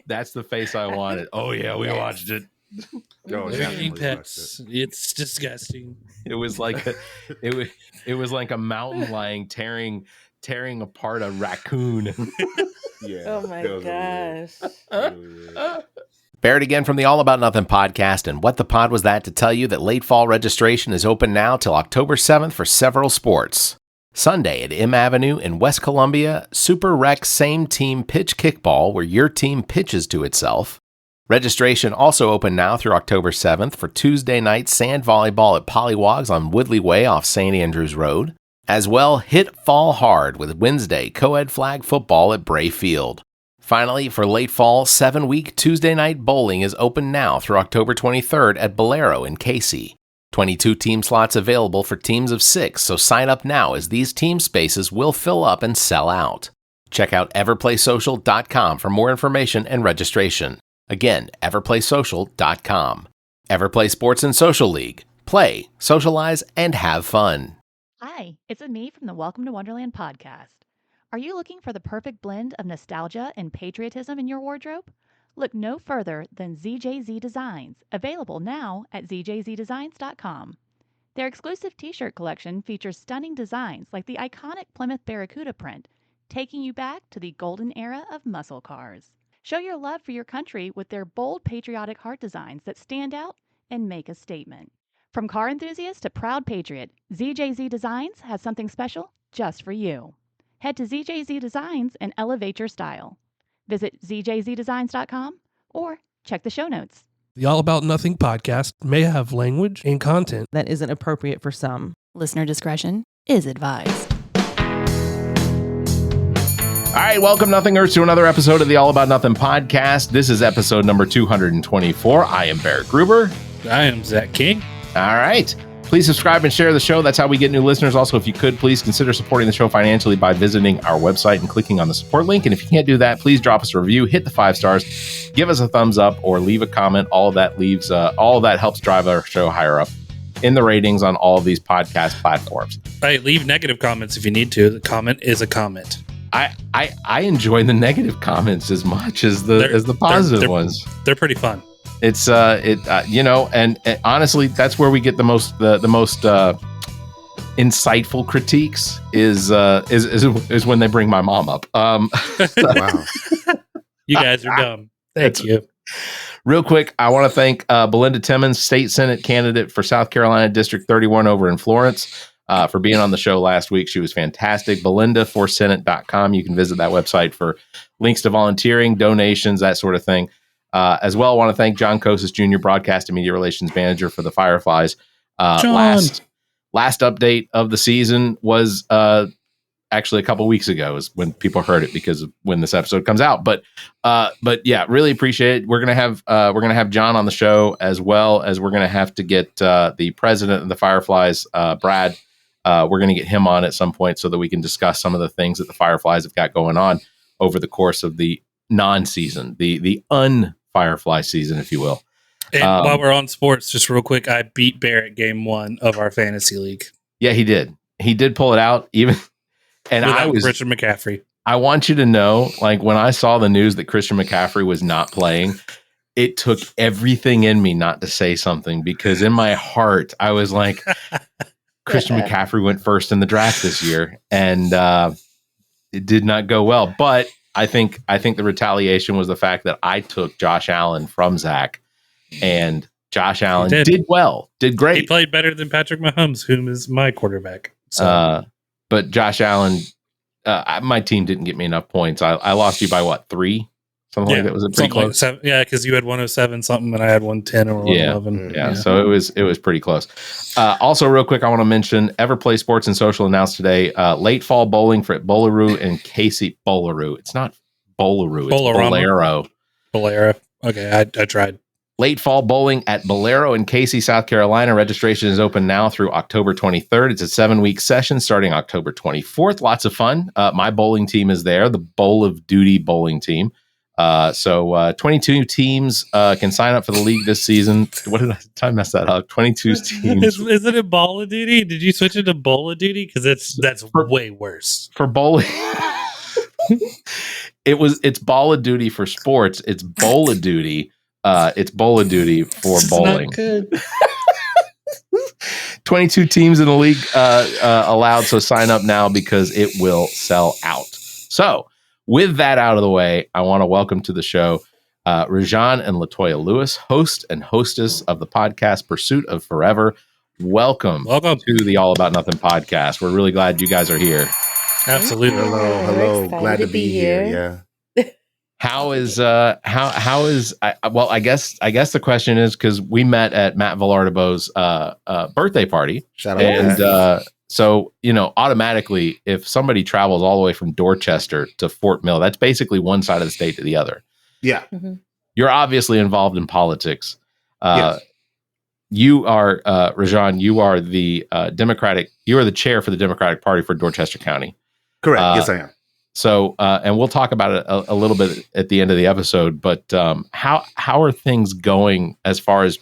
That's the face I wanted. Oh yeah, we watched it. Oh, They're eating definitely pets. It's disgusting. It was like it was like a mountain lion tearing apart a raccoon. Yeah. Oh my that was really weird. gosh. Really weird. Barrett again from the All About Nothing podcast, and what the pod was that to tell you that late fall registration is open now till October 7th for several sports. Sunday at M Avenue in West Columbia, Super Rec Same Team Pitch Kickball, where your team pitches to itself. Registration also open now through October 7th for Tuesday night sand volleyball at Pollywogs on Woodley Way off St. Andrews Road. As well, hit fall hard with Wednesday co-ed flag football at Bray Field. Finally, for late fall, 7-week Tuesday night bowling is open now through October 23rd at Bolero in Casey. 22 team slots available for teams of 6, so sign up now as these team spaces will fill up and sell out. Check out everplaysocial.com for more information and registration. Again, everplaysocial.com. Everplay Sports and Social League. Play, socialize, and have fun. Hi, it's me from the Welcome to Wonderland podcast. Are you looking for the perfect blend of nostalgia and patriotism in your wardrobe? Look no further than ZJZ Designs, available now at ZJZDesigns.com. Their exclusive t-shirt collection features stunning designs like the iconic Plymouth Barracuda print, taking you back to the golden era of muscle cars. Show your love for your country with their bold patriotic heart designs that stand out and make a statement. From car enthusiast to proud patriot, ZJZ Designs has something special just for you. Head to ZJZ Designs and elevate your style. Visit ZJZDesigns.com or check the show notes. The All About Nothing podcast may have language and content That isn't appropriate for some. Listener discretion is advised. All right, welcome Nothingers to another episode of the All About Nothing podcast. This is episode number 224. I am Barrett Gruber. I am Zach King. All right. Please subscribe and share the show. That's how we get new listeners. Also, if you could, please consider supporting the show financially by visiting our website and clicking on the support link. And if you can't do that, please drop us a review, hit the 5 stars, give us a thumbs up, or leave a comment. All of that helps drive our show higher up in the ratings on all of these podcast platforms. Hey, leave negative comments if you need to. The comment is a comment. I enjoy the negative comments as much as the positive ones. They're pretty fun. It's and honestly, that's where we get the most insightful critiques is when they bring my mom up. Wow. You guys are dumb. Thank you. Real quick, I want to thank Belinda Timmons, State Senate candidate for South Carolina District 31 over in Florence, for being on the show last week. She was fantastic. Belinda4senate.com. You can visit that website for links to volunteering, donations, that sort of thing. As well, I want to thank John Kosis Jr., Broadcast and Media Relations Manager for the Fireflies. Last update of the season was actually a couple weeks ago is when people heard it because of when this episode comes out. But yeah, really appreciate it. We're gonna have John on the show, as well as we're gonna have to get the president of the Fireflies, Brad. We're gonna get him on at some point so that we can discuss some of the things that the Fireflies have got going on over the course of the non-season, the un-Firefly season, if you will. And while we're on sports, just real quick, I beat Barrett game 1 of our fantasy league. Yeah, he did. He did pull it out, even. And without I was Christian McCaffrey. I want you to know, like, when I saw the news that Christian McCaffrey was not playing, it took everything in me not to say something, because in my heart, I was like, Christian McCaffrey went first in the draft this year, and it did not go well. But I think the retaliation was the fact that I took Josh Allen from Zach, and Josh Allen did well, did great. He played better than Patrick Mahomes, whom is my quarterback. So. But Josh Allen, my team didn't get me enough points. I lost you by what, 3? Something like that. Was it pretty close? Like because you had 107 something and I had 110 or 111. Yeah. So it was pretty close. Also, real quick, I want to mention Everplay Sports and Social announced today late fall bowling for Bolero and Casey. Bolero. It's not Bolero. It's Bolero. Bolero. Okay, I tried. Late fall bowling at Bolero in Casey, South Carolina. Registration is open now through October 23rd. It's a 7-week session starting October 24th. Lots of fun. My bowling team is there, the Bowl of Duty bowling team. So 22 teams can sign up for the league this season. What did I mess that up? 22 teams. Is it a Bowl of Duty? Did you switch it to Bowl of Duty? Because that's way worse. For bowling. It's Ball of Duty for sports. It's Bowl of Duty. It's Bowl of Duty for This is bowling. not good. 22 teams in the league allowed, so sign up now because it will sell out. So, with that out of the way, I want to welcome to the show ReZsaun and Latoya Lewis, host and hostess of the podcast Pursuit of Forever. Welcome to the All About Nothing podcast. We're really glad you guys are here. Absolutely. Hello. Excited Glad to to be be here. here. Yeah. How is I guess the question is because we met at Matt Villardabo's birthday party, Shout out and to Matt. so automatically if somebody travels all the way from Dorchester to Fort Mill, that's basically one side of the state to the other. Yeah. You're obviously involved in politics. Yes. You are ReZsaun. You are the You are the chair for the Democratic Party for Dorchester County. Correct. Yes, I am. So, and we'll talk about it a little bit at the end of the episode. But how are things going as far as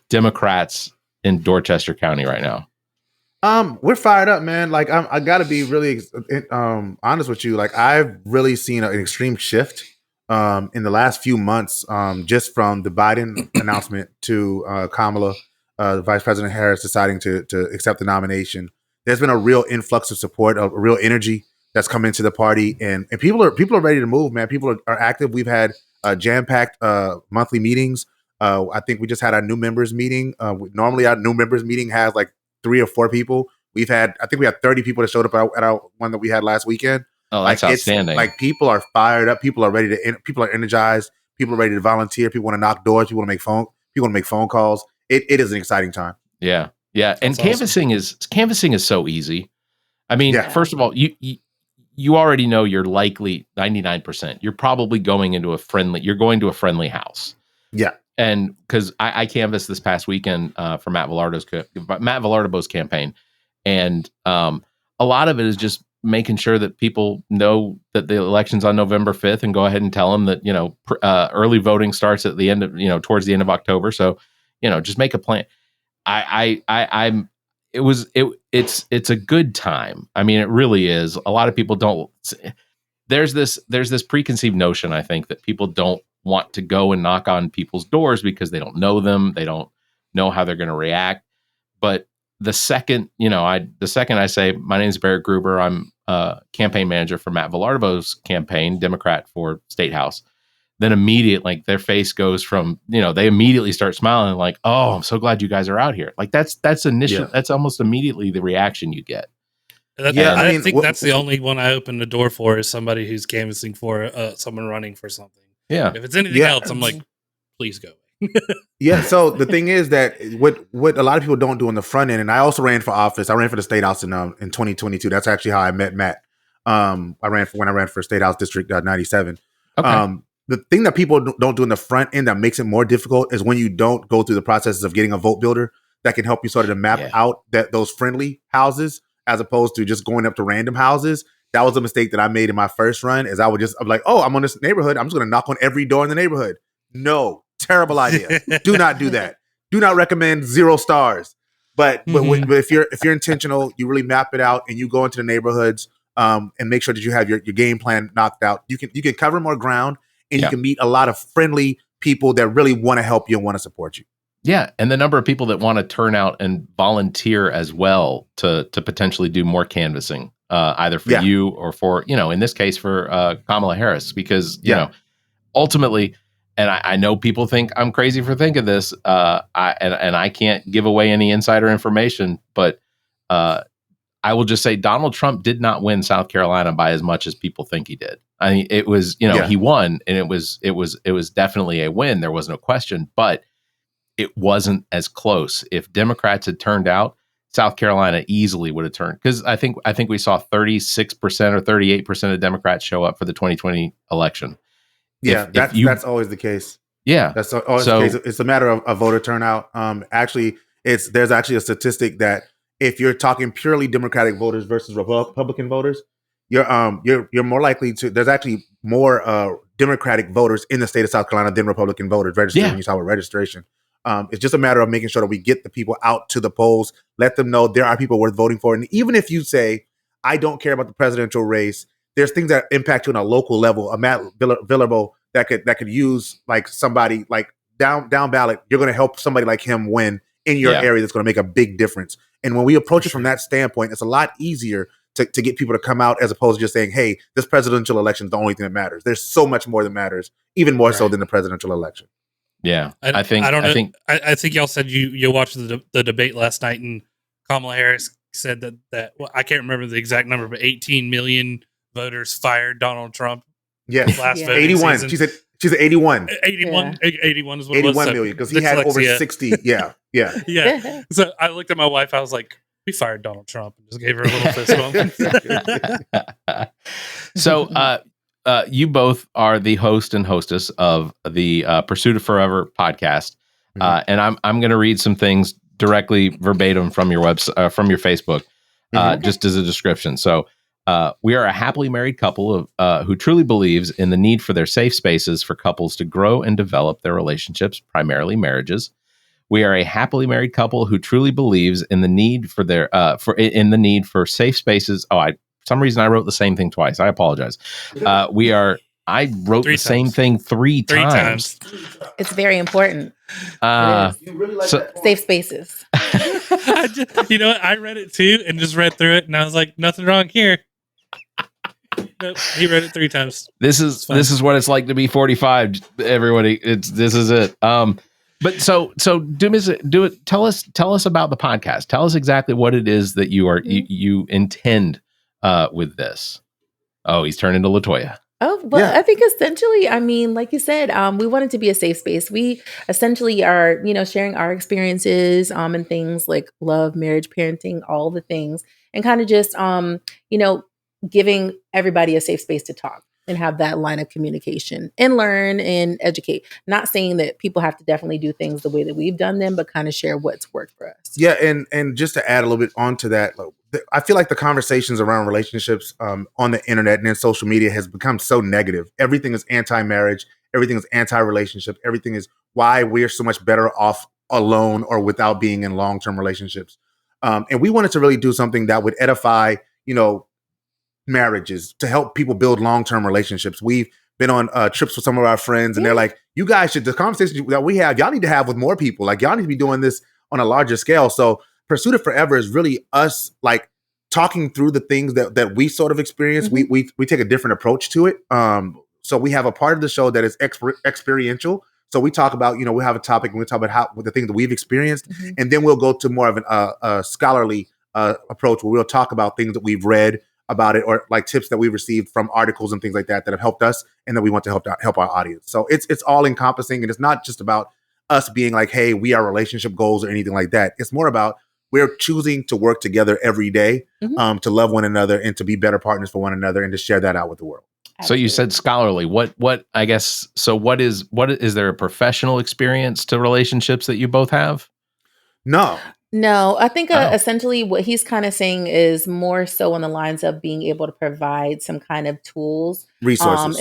Democrats in Dorchester County right now? We're fired up, man. Like I gotta be really honest with you. Like I've really seen an extreme shift in the last few months, just from the Biden announcement to Kamala, Vice President Harris deciding to accept the nomination. There's been a real influx of support, a real energy that's come into the party, and people are ready to move, man. People are active. We've had jam-packed monthly meetings. I think we just had our new members meeting. Normally our new members meeting has like 3 or 4 people. I think we had 30 people that showed up at our one that we had last weekend. Oh, that's outstanding. Like people are fired up. People are ready to. People are energized. People are ready to volunteer. People want to knock doors. People want to make phone calls. It is an exciting time. Yeah. And That's canvassing is so easy. I mean, first of all, you already know you're likely 99%. You're probably going to a friendly house. Yeah. And because I canvassed this past weekend for Matt Villardabo's campaign, and a lot of it is just making sure that people know that the election's on November 5th, and go ahead and tell them that early voting starts at the end of towards the end of October. So just make a plan. It's a good time. I mean, it really is. A lot of people don't. There's this preconceived notion, I think, that people don't want to go and knock on people's doors because they don't know them. They don't know how they're going to react. But the second I say, my name is Barrett Gruber, I'm campaign manager for Matt Villardabo's campaign, Democrat for State House, then immediately, like, their face goes from, they immediately start smiling like, oh, I'm so glad you guys are out here. Like that's almost immediately the reaction you get. I think that's the only one I open the door for is somebody who's canvassing for someone running for something. Yeah. If it's anything else, I'm like, please go. Yeah. So the thing is that what a lot of people don't do on the front end, and I also ran for office. I ran for the State House in 2022. That's actually how I met Matt. I ran for State House District 97. Okay. The thing that people don't do in the front end that makes it more difficult is when you don't go through the processes of getting a vote builder that can help you sort of map out those friendly houses as opposed to just going up to random houses. That was a mistake that I made in my first run. Is I'm like, oh, I'm on this neighborhood. I'm just going to knock on every door in the neighborhood. No, terrible idea. Do not do that. Do not recommend 0 stars. But if you're intentional, you really map it out and you go into the neighborhoods and make sure that you have your game plan knocked out. You can cover more ground. And you can meet a lot of friendly people that really want to help you and want to support you. Yeah, and the number of people that want to turn out and volunteer as well to potentially do more canvassing, either for you or for, in this case, for Kamala Harris, because, ultimately, and I know people think I'm crazy for thinking this, I can't give away any insider information, but I will just say Donald Trump did not win South Carolina by as much as people think he did. I mean, it was, he won, and it was definitely a win. There was no question, but it wasn't as close. If Democrats had turned out, South Carolina easily would have turned, because I think we saw 36% or 38% of Democrats show up for the 2020 election. Yeah, that's always the case. Yeah, that's always the case. It's a matter of voter turnout. Actually, there's actually a statistic that if you're talking purely Democratic voters versus Republican voters, you're more likely to. There's actually more Democratic voters in the state of South Carolina than Republican voters registered. When you talk about registration, it's just a matter of making sure that we get the people out to the polls, let them know there are people worth voting for, and even if you say I don't care about the presidential race, there's things that impact you on a local level. A Matt Villarbo that could use like somebody like down ballot. You're going to help somebody like him win in your area. That's going to make a big difference. And when we approach it from that standpoint, it's a lot easier to get people to come out as opposed to just saying, hey, this presidential election is the only thing that matters. There's so much more that matters, even more so than the presidential election. Yeah. I think y'all said you watched the debate last night, and Kamala Harris said that well, I can't remember the exact number, but 18 million voters fired Donald Trump. Yes. Last 81. season. She said 81. 81. 81 is what 81 it was. million, because he had over 60. Yeah. Yeah. So I looked at my wife. I was like, we fired Donald Trump, and just gave her a little fist bump. So you both are the host and hostess of the Pursuit of Forever podcast. And I'm going to read some things directly verbatim from your from your Facebook, just as a description. So we are a happily married couple who truly believes in the need for their safe spaces for couples to grow and develop their relationships, primarily marriages. We are a happily married couple who truly believes in the need for their for safe spaces. For some reason I wrote the same thing twice. I apologize. I wrote the same thing three times. It's very important. You really like that safe spaces. I read it too and just read through it, and I was like, nothing wrong here. Nope, he read it 3 times. This is what it's like to be 45. Everybody, this is it. But so do it. Tell us about the podcast. Tell us exactly what it is that you intend with this. Oh, he's turned into Latoya. Oh, well, yeah. I think essentially, I mean, like you said, we want it to be a safe space. We essentially are, sharing our experiences and things like love, marriage, parenting, all the things, and kind of just, giving everybody a safe space to talk and have that line of communication and learn and educate. Not saying that people have to definitely do things the way that we've done them, but kind of share what's worked for us. Yeah. And just to add a little bit onto that, I feel like the conversations around relationships on the internet and in social media has become so negative. Everything is anti-marriage. Everything is anti-relationship. Everything is why we're so much better off alone or without being in long-term relationships. And we wanted to really do something that would edify, marriages, to help people build long-term relationships. We've been on trips with some of our friends, and they're like, you guys should, the conversation that we have, y'all need to have with more people. Like, y'all need to be doing this on a larger scale. So Pursuit of Forever is really us like talking through the things that we sort of experience. We take a different approach to it. So we have a part of the show that is experiential. So we talk about, we have a topic and we talk about the things that we've experienced. And then we'll go to more of a scholarly approach where we'll talk about things that we've read about it, or like tips that we've received from articles and things like that have helped us and that we want to help our audience. So it's all encompassing, and it's not just about us being like, hey, we are relationship goals or anything like that. It's more about we're choosing to work together every day, to love one another and to be better partners for one another and to share that out with the world. So you said scholarly. What I guess, so what is there a professional experience to relationships that you both have? No, I think essentially what he's kind of saying is more so on the lines of being able to provide some kind of tools, resources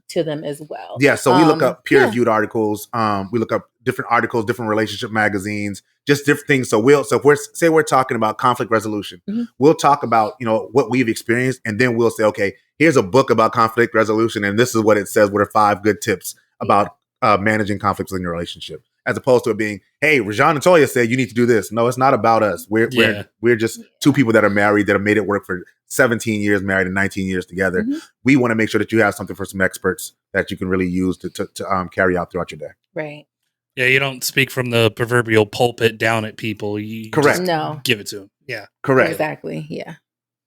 to them as well. Yeah, so we look up peer-reviewed articles. We look up different articles, different relationship magazines, just different things. So if we're talking about conflict resolution, we'll talk about what we've experienced, and then we'll say, okay, here's a book about conflict resolution, and this is what it says. What are 5 good tips about managing conflicts in your relationship? As opposed to it being, hey, ReZsaun and Latoya said you need to do this. No, it's not about us. We're just 2 people that are married that have made it work for 17 years married and 19 years together. We want to make sure that you have something for some experts that you can really use to carry out throughout your day. Right. Yeah, you don't speak from the proverbial pulpit down at people. You Correct. No. Give it to them. Yeah. Correct. Exactly. Yeah.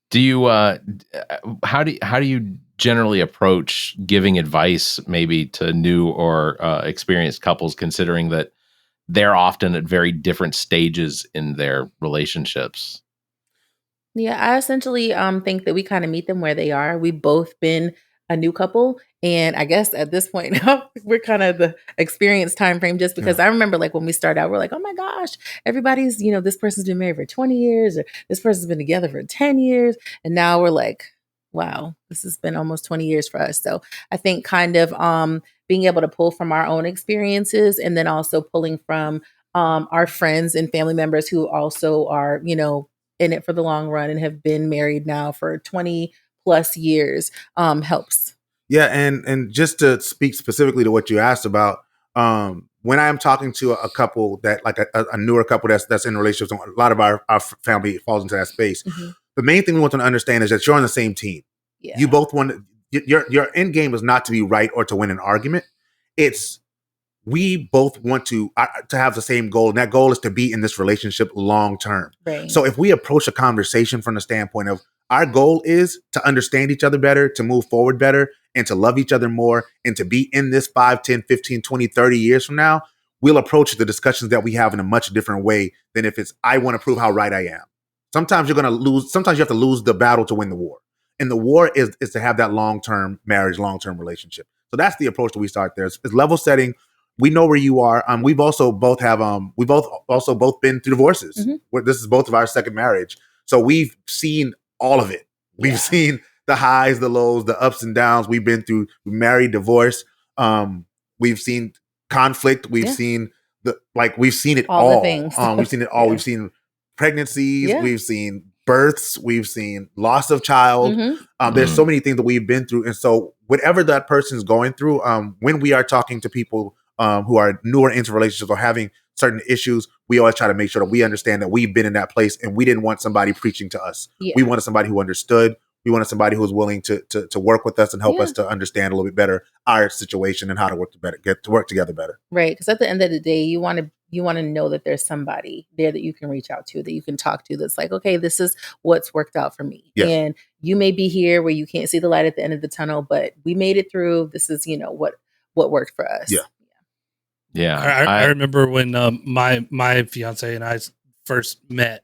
Do you how do you generally approach giving advice maybe to new or experienced couples, considering that they're often at very different stages in their relationships? Yeah, I essentially think that we kind of meet them where they are. We've both been a new couple, and I guess at this point we're kind of the experienced time frame, just because I remember like when we started out, we're like, oh my gosh, everybody's, this person's been married for 20 years or this person's been together for 10 years. And now we're like, wow, this has been almost 20 years for us. So I think kind of being able to pull from our own experiences, and then also pulling from our friends and family members who also are, in it for the long run and have been married now for 20 plus years helps. Yeah, and just to speak specifically to what you asked about, when I am talking to a couple that like a newer couple that's in relationships, a lot of our family falls into that space. Mm-hmm. The main thing we want them to understand is that you're on the same team. Yeah. You both want your end game is not to be right or to win an argument. It's we both want to have the same goal, and that goal is to be in this relationship long term. Right. So if we approach a conversation from the standpoint of our goal is to understand each other better, to move forward better, and to love each other more, and to be in this 5, 10, 15, 20, 30 years from now, we'll approach the discussions that we have in a much different way than if it's, I want to prove how right I am. Sometimes you're going to lose. Sometimes you have to lose the battle to win the war. And the war is to have that long-term marriage, long-term relationship. So that's the approach that we start there. It's level setting. We know where you are. We've also both been through divorces. Mm-hmm. This is both of our second marriage. So we've seen all of it. We've seen the highs, the lows, the ups and downs. We've been through married, divorce. We've seen conflict. We've seen we've seen it all. The things. We've seen it all. We've seen pregnancies. We've seen births. We've seen loss of child. Mm-hmm. There's so many things that we've been through. And so whatever that person's going through, when we are talking to people who are newer into relationships or having certain issues, we always try to make sure that we understand that we've been in that place and we didn't want somebody preaching to us. Yeah. We wanted somebody who understood. We wanted somebody who was willing to work with us and help us to understand a little bit better our situation and how to work together better. Right. Because at the end of the day, you want to know that there's somebody there that you can reach out to, that you can talk to, that's like, okay, this is what's worked out for me. Yes. And you may be here where you can't see the light at the end of the tunnel, but we made it through. This is, what worked for us. Yeah. Yeah. I remember when my fiance and I first met,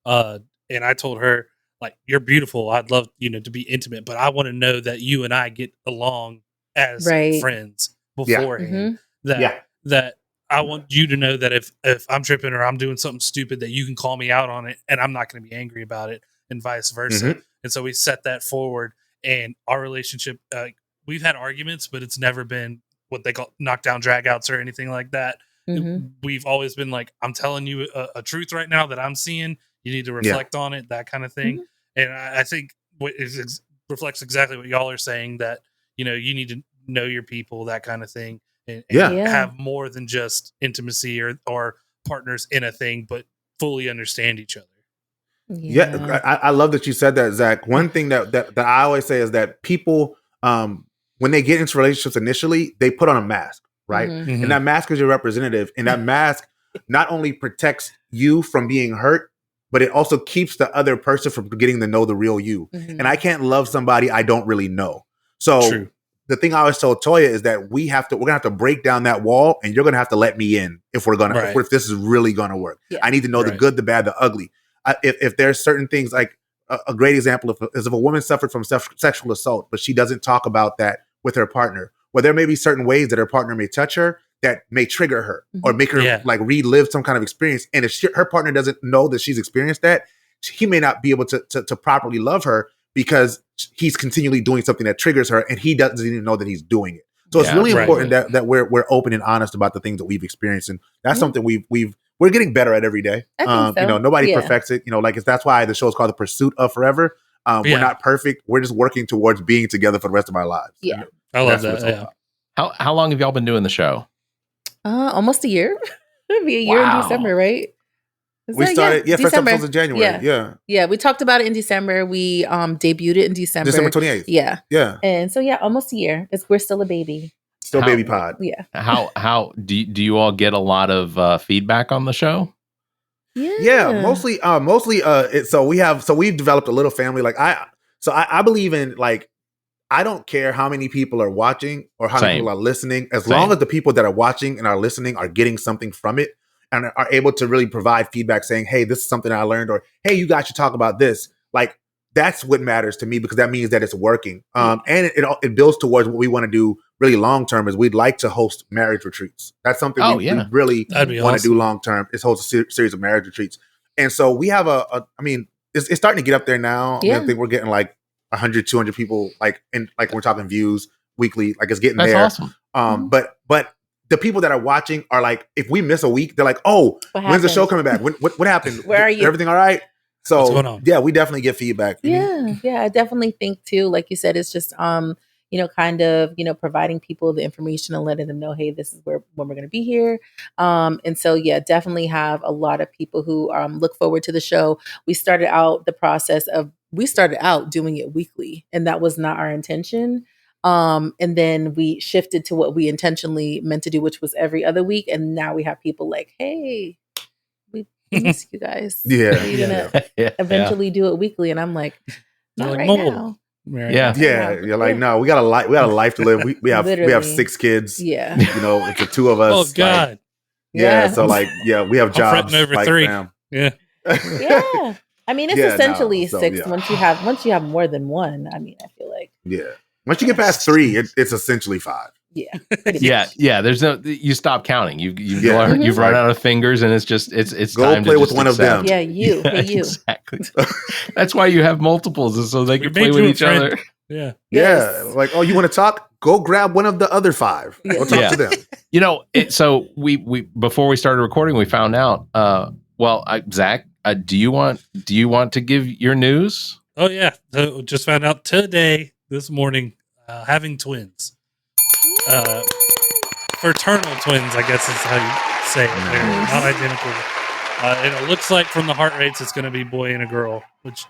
and I told her, like, you're beautiful. I'd love, to be intimate, but I want to know that you and I get along as friends beforehand. That I want you to know that if I'm tripping or I'm doing something stupid, that you can call me out on it and I'm not going to be angry about it, and vice versa. Mm-hmm. And so we set that forward, and our relationship, we've had arguments, but it's never been what they call knockdown dragouts or anything like that. Mm-hmm. We've always been like, I'm telling you a truth right now that I'm seeing. You need to reflect on it, that kind of thing. Mm-hmm. And I think it reflects exactly what y'all are saying, that, you need to know your people, that kind of thing. And have more than just intimacy or partners in a thing, but fully understand each other. Yeah. I love that you said that, Zach. One thing that I always say is that people, when they get into relationships initially, they put on a mask, right? Mm-hmm. And that mask is your representative. And that mask not only protects you from being hurt, but it also keeps the other person from getting to know the real you. Mm-hmm. and I can't love somebody I don't really know. So True. The thing I always tell Toya is that we're gonna have to break down that wall, and you're gonna have to let me in if if this is really gonna work. Yeah. I need to know the good, the bad, the ugly. If there's certain things, like a great example is if a woman suffered from sexual assault, but she doesn't talk about that with her partner, well, there may be certain ways that her partner may touch her that may trigger her or make her relive some kind of experience. And if her partner doesn't know that she's experienced that, he may not be able to properly love her because he's continually doing something that triggers her, and he doesn't even know that he's doing it. So it's really important that we're open and honest about the things that we've experienced, and that's something we're getting better at every day. I think so. Nobody perfects it. That's why the show is called The Pursuit of Forever. We're not perfect. We're just working towards being together for the rest of our lives. Yeah, I love that. Yeah. How long have y'all been doing the show? Almost a year. It'll be a year in December, right? We started, first episode in January. Yeah. We talked about it in December. We debuted it in December. December 28th. Yeah. And so, almost a year. We're still a baby. Still baby pod. Yeah. How do you all get a lot of feedback on the show? Yeah, mostly. We've developed a little family. Like I believe in, like, I don't care how many people are watching or how many people are listening, as long as the people that are watching and are listening are getting something from it and are able to really provide feedback saying, hey, this is something I learned, or hey, you guys should talk about this. Like, that's what matters to me, because that means that it's working. And it builds towards what we want to do really long term, is we'd like to host marriage retreats. That's something we really want to do long term, is host a series of marriage retreats. And so we have it's starting to get up there now. I think we're getting like 100, 200 people, we're talking views weekly, like it's getting That's there. Awesome. But the people that are watching are like, if we miss a week, they're like, oh, when's the show coming back? What happened? Where are you? Everything all right? What's So going on? yeah, we definitely get feedback. Yeah, I definitely think too, like you said, it's just kind of, providing people the information and letting them know, hey, this is when we're going to be here. And so yeah, definitely have a lot of people who look forward to the show. We started out doing it weekly, and that was not our intention. And then we shifted to what we intentionally meant to do, which was every other week. And now we have people like, hey, we miss you guys. Yeah. Are you gonna eventually do it weekly? And I'm like, They're not like, right "No." now. Yeah. Yeah, you're like, no, we got a life to live. We have Literally. 6 kids. Yeah. It's the 2 of us. Oh like, God. yeah. So we have I'm jobs. fretting over like, 3. fam. Yeah. Yeah. I mean, it's Yeah, no, essentially so, 6 yeah. once you have more than one. I mean, I feel like Yeah. Once you get past 3, it's essentially 5. yeah. pretty Yeah, much. yeah. There's no. You stop counting. You've Yeah. learned, you've run Like, out of fingers, and it's just it's go time play to with just one of accept. them. Yeah, you. Yeah, Hey, you. exactly. That's why you have multiples, is so they We can made play with you a each friend. other. Yeah. Yeah. Yes. Like, oh, you want to talk? Go grab one of the other 5. Go talk Yeah. to them. So we before we started recording, we found out. Zach, do you want to give your news? Oh yeah. So just found out today, this morning, having twins. Fraternal twins, I guess is how you say it. They're not identical. And it looks like from the heart rates, it's going to be boy and a girl, which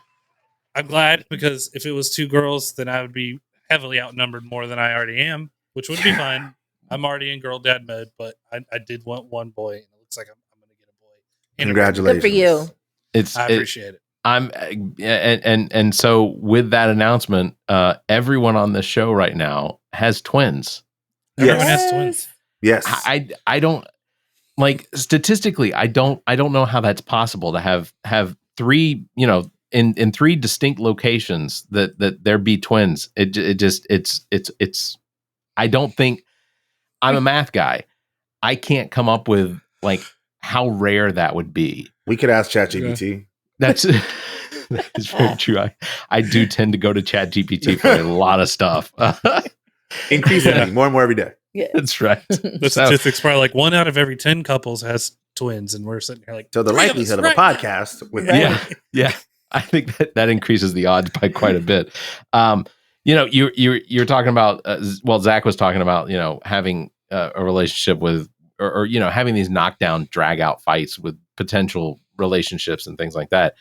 I'm glad, because if it was 2 girls, then I would be heavily outnumbered more than I already am, which would be fine. I'm already in girl dad mode, but I did want one boy, and it looks like I'm going to get a boy. And Congratulations. Good for you. I appreciate it. I'm and so with that announcement, everyone on this show right now has twins. Everyone Yes. has twins. Yes. I don't, like, statistically, I don't know how that's possible to have 3, in 3 distinct locations that there be twins. It's I don't think, I'm a math guy. I can't come up with like how rare that would be. We could ask ChatGPT. That's that is very true. I do tend to go to ChatGPT for a lot of stuff. Increasingly, more and more every day. Yeah. That's right. The statistics probably like 1 out of every 10 couples has twins, and we're sitting here like, So the 3 of us likelihood of a right now. podcast with Yeah. I think that increases the odds by quite a bit. You're talking about, Zach was talking about, having a relationship with, or having these knockdown, drag out fights with potential relationships and things like that.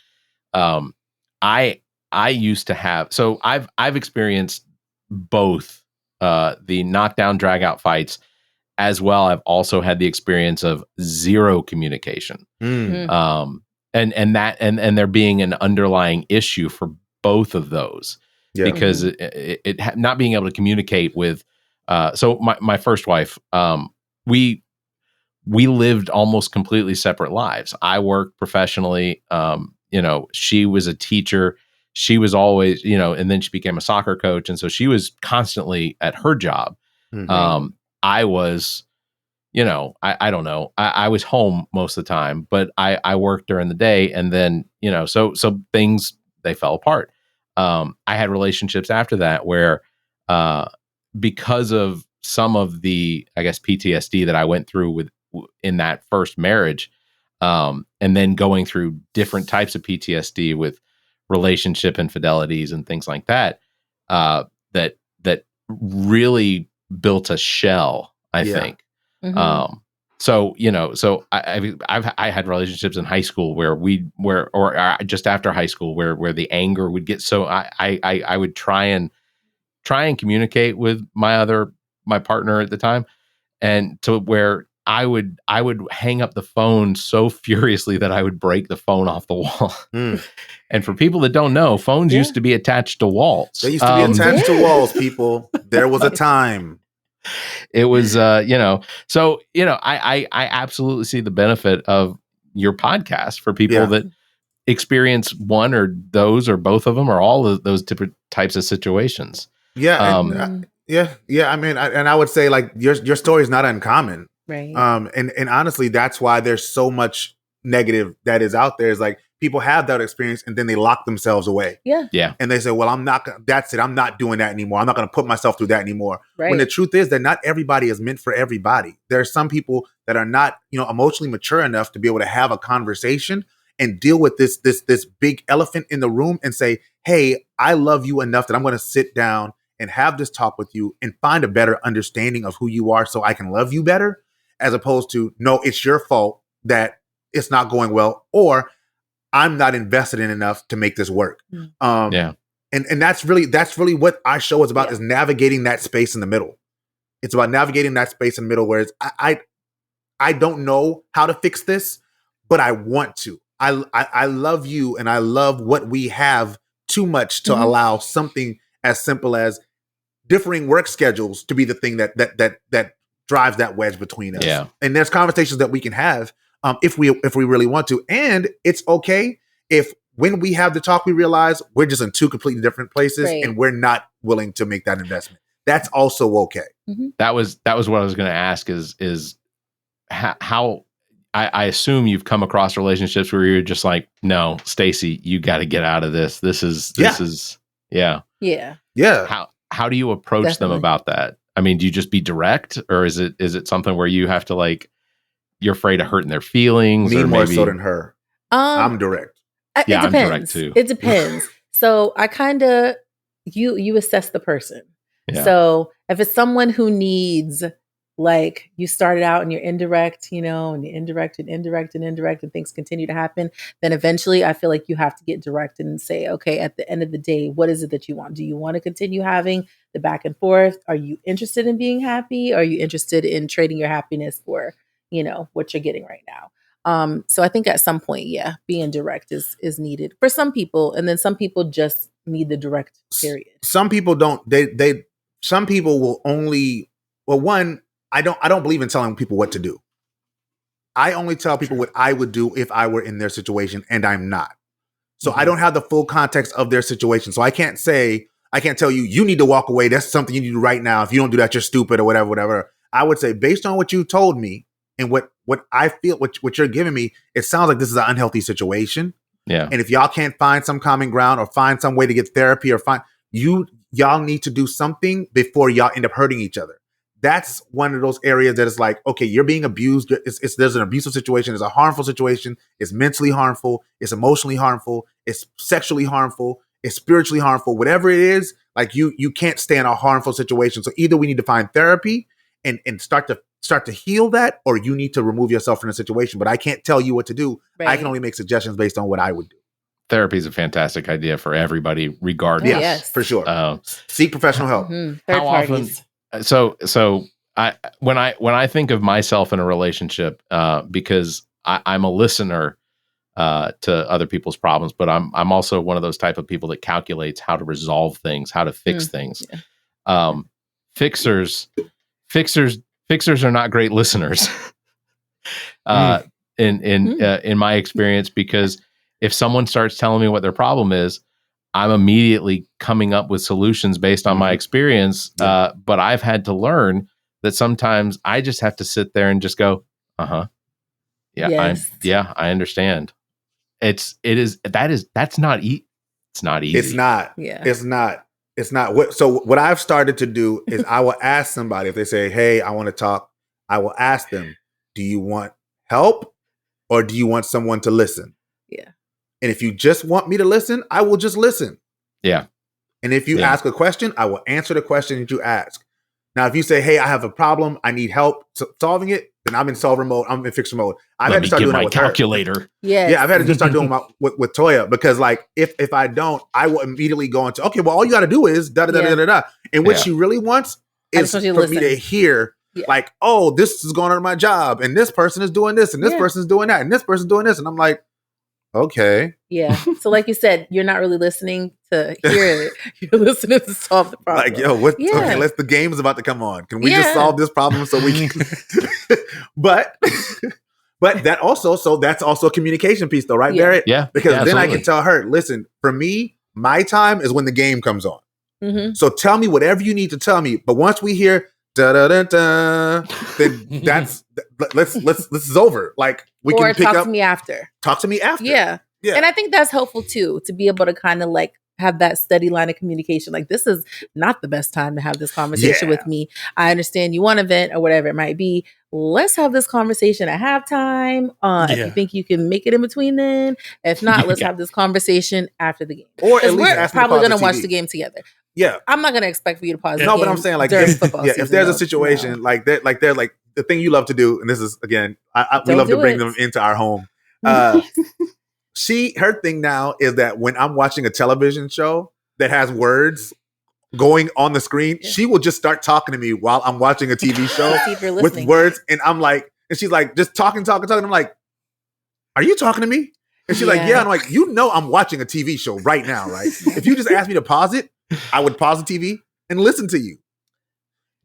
I used to have, so I've experienced both the knockdown, drag out fights, as well. I've also had the experience of zero communication. Mm. And there being an underlying issue for both of those, because it not being able to communicate with. So my first wife, we lived almost completely separate lives. I worked professionally. She was a teacher. She was always, and then she became a soccer coach, and so she was constantly at her job. Mm-hmm. I was, I don't know. I was home most of the time, but I worked during the day, and then, so things, they fell apart. I had relationships after that where, because of some of the, I guess, PTSD that I went through in that first marriage, and then going through different types of PTSD with relationship infidelities and things like that, that really built a shell, I think. Mm-hmm. So I had relationships in high school or just after high school where the anger would get so I would try and communicate with my partner at the time, and to where I would hang up the phone so furiously that I would break the phone off the wall. Mm. And for people that don't know, phones used to be attached to walls. They used to be attached to walls, people. There was a time. It was, so, I absolutely see the benefit of your podcast for people that experience one or those or both of them or all of those different types of situations. Yeah. I mean, I would say, like, your story is not uncommon. Right. And honestly, that's why there's so much negative that is out there. Is like, people have that experience and then they lock themselves away. Yeah. And they say, well, that's it. I'm not doing that anymore. I'm not going to put myself through that anymore. Right. When the truth is that not everybody is meant for everybody. There are some people that are not, emotionally mature enough to be able to have a conversation. and deal with this big elephant in the room and say, hey, I love you enough that I'm going to sit down and have this talk with you and find a better understanding of who you are so I can love you better, as opposed to, no, it's your fault that it's not going well, or I'm not invested in enough to make this work. And that's really what our show is about, is navigating that space in the middle. It's about navigating that space in the middle where it's, I don't know how to fix this, but I want to. I love you and I love what we have too much to allow something as simple as differing work schedules to be the thing that drives that wedge between us. Yeah. And there's conversations that we can have if we really want to. And it's okay if when we have the talk, we realize we're just in two completely different places and we're not willing to make that investment. That's also okay. Mm-hmm. That was what I was going to ask is how I assume you've come across relationships where you're just like, no, Stacey, you got to get out of this. This is How do you approach them about that? I mean, do you just be direct, or is it something where you have to, like, you're afraid of hurting their feelings? Me or more maybe so than her. I'm direct. It depends. I'm direct too. It depends. So I kind of, you assess the person. Yeah. So if it's someone who needs, like, you started out and you're indirect, and you're indirect and things continue to happen, then eventually I feel like you have to get direct and say, okay, at the end of the day, what is it that you want? Do you want to continue having the back and forth? Are you interested in being happy? Are you interested in trading your happiness for, what you're getting right now? So I think at some point, being direct is needed for some people. And then some people just need the direct period. Some people don't, some people will only, I don't believe in telling people what to do. I only tell people what I would do if I were in their situation, and I'm not. So I don't have the full context of their situation. So I can't tell you, you need to walk away. That's something you need to do right now. If you don't do that, you're stupid or whatever. I would say, based on what you told me and what I feel, what you're giving me, it sounds like this is an unhealthy situation. Yeah. And if y'all can't find some common ground or find some way to get therapy or y'all need to do something before y'all end up hurting each other. That's one of those areas that is like, okay, you're being abused. There's an abusive situation. There's a harmful situation. It's mentally harmful. It's emotionally harmful. It's sexually harmful. It's spiritually harmful. Whatever it is, like you can't stay in a harmful situation. So either we need to find therapy and start to heal that, or you need to remove yourself from the situation. But I can't tell you what to do. Right. I can only make suggestions based on what I would do. Therapy is a fantastic idea for everybody, regardless. Yes, for sure. Seek professional help. Third How parties. often? So when I think of myself in a relationship, because I'm a listener to other people's problems, but I'm also one of those type of people that calculates how to resolve things, how to fix things. Yeah. Fixers are not great listeners. In my experience, because if someone starts telling me what their problem is, I'm immediately coming up with solutions based on my experience. But I've had to learn that sometimes I just have to sit there and just go, yeah, Yes. I understand. That's not easy. It's not easy. It's not. Yeah. It's not. So what I've started to do is I will ask somebody, if they say, hey, I want to talk, I will ask them, do you want help or do you want someone to listen? Yeah. And if you just want me to listen, I will just listen. Yeah. And if you ask a question, I will answer the question that you ask. Now, if you say, hey, I have a problem, I need help solving it, then I'm in solver mode. I'm in fixer mode. I've had to start doing that with calculator. Yeah. I've had to just start doing with Toya, because like if I don't, I will immediately go into, okay, well, all you got to do is da da da da da. And what she really wants is for me to hear, like, oh, this is going on in my job, and this person is doing this, and this person is doing that, and this person is doing this, and I'm like, okay. Yeah. So like you said, you're not really listening to hear it. You're listening to solve the problem. Like, yo, okay, the game is about to come on. Can we just solve this problem so we can But that also, so that's also a communication piece though, right, Barrett? Yeah. Because then absolutely. I can tell her, listen, for me, my time is when the game comes on. Mm-hmm. So tell me whatever you need to tell me. But once we hear da da da da, then this is over. Like we can pick up. Talk to me after. Talk to me after. Yeah. And I think that's helpful too, to be able to kind of like have that steady line of communication. Like, this is not the best time to have this conversation with me. I understand you want to vent or whatever it might be. Let's have this conversation at halftime. If you think you can make it in between then. If not, let's have this conversation after the game. Or at least we're probably going to watch the game together. Yeah. I'm not going to expect for you to pause the No, game but I'm saying, like, during if, football season, if there's a situation like that, like they're like the thing you love to do, and this is, again, we love to bring them into our home. Her thing now is that when I'm watching a television show that has words going on the screen, she will just start talking to me while I'm watching a TV show with words. And I'm like, and she's like, just talking. I'm like, are you talking to me? And she's like, yeah. I'm like, I'm watching a TV show right now, right? If you just asked me to pause it, I would pause the TV and listen to you.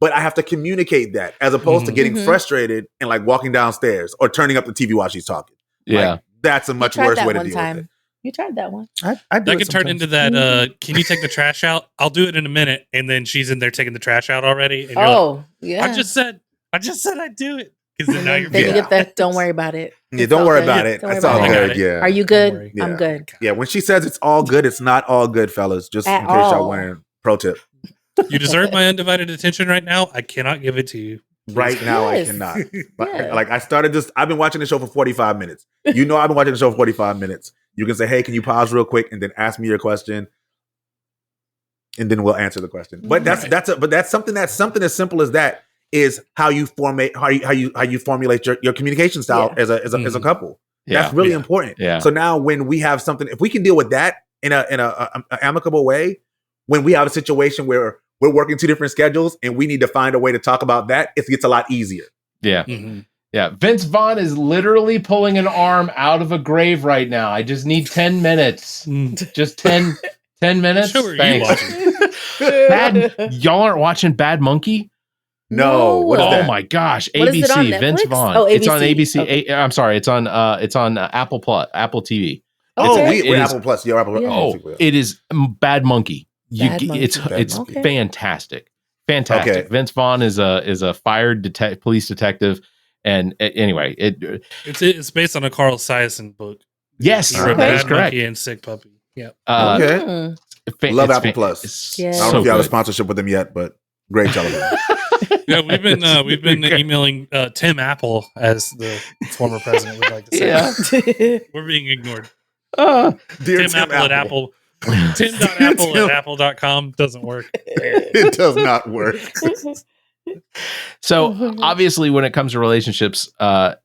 But I have to communicate that as opposed to getting frustrated and like walking downstairs or turning up the TV while she's talking. Yeah. Like, that's a much worse way to deal with it. You tried that one. That could turn into that, can you take the trash out? I'll do it in a minute. And then she's in there taking the trash out already. And yeah. I just said I'd do it. Because then now you're you get that, don't worry about it. Yeah, don't worry about it. It's all good. Yeah. Are you good? I'm good. Yeah, when she says it's all good, it's not all good, fellas. Just in case y'all wondering. Pro tip. You deserve my undivided attention right now. I cannot give it to you. Right now, I cannot. Like, I've been watching the show for 45 minutes. I've been watching the show for 45 minutes. You can say, hey, can you pause real quick and then ask me your question? And then we'll answer the question. But that's something as simple as that is how you formulate your communication style as a couple. Yeah. That's really important. Yeah. So now when we have something, if we can deal with that in a amicable way, when we have a situation where we're working two different schedules and we need to find a way to talk about that, it gets a lot easier. Yeah. Yeah. Vince Vaughn is literally pulling an arm out of a grave right now. I just need 10 minutes. Just 10 minutes. Show are you watching? Y'all aren't watching Bad Monkey? No. What is that? Oh my gosh. What ABC, is it on Vince Vaughn. Oh, ABC. It's on ABC. Okay. I'm sorry. It's on Apple TV. We're Apple Plus. You're Apple. Yeah. It is Bad Monkey. It's fantastic. Fantastic. Okay. Vince Vaughn is a fired police detective, and anyway, it's based on a Carl Sison book. Yes, that is correct. Monkey and Sick Puppy. Yeah. Okay. Love Apple Plus. I don't know if you have a sponsorship with them yet, but great television. Yeah, we've been emailing Tim Apple, as the former president would like to say. Yeah. We're being ignored. Dear Tim Apple at Apple. Tim.apple at apple.com doesn't work. It does not work. So obviously when it comes to relationships, a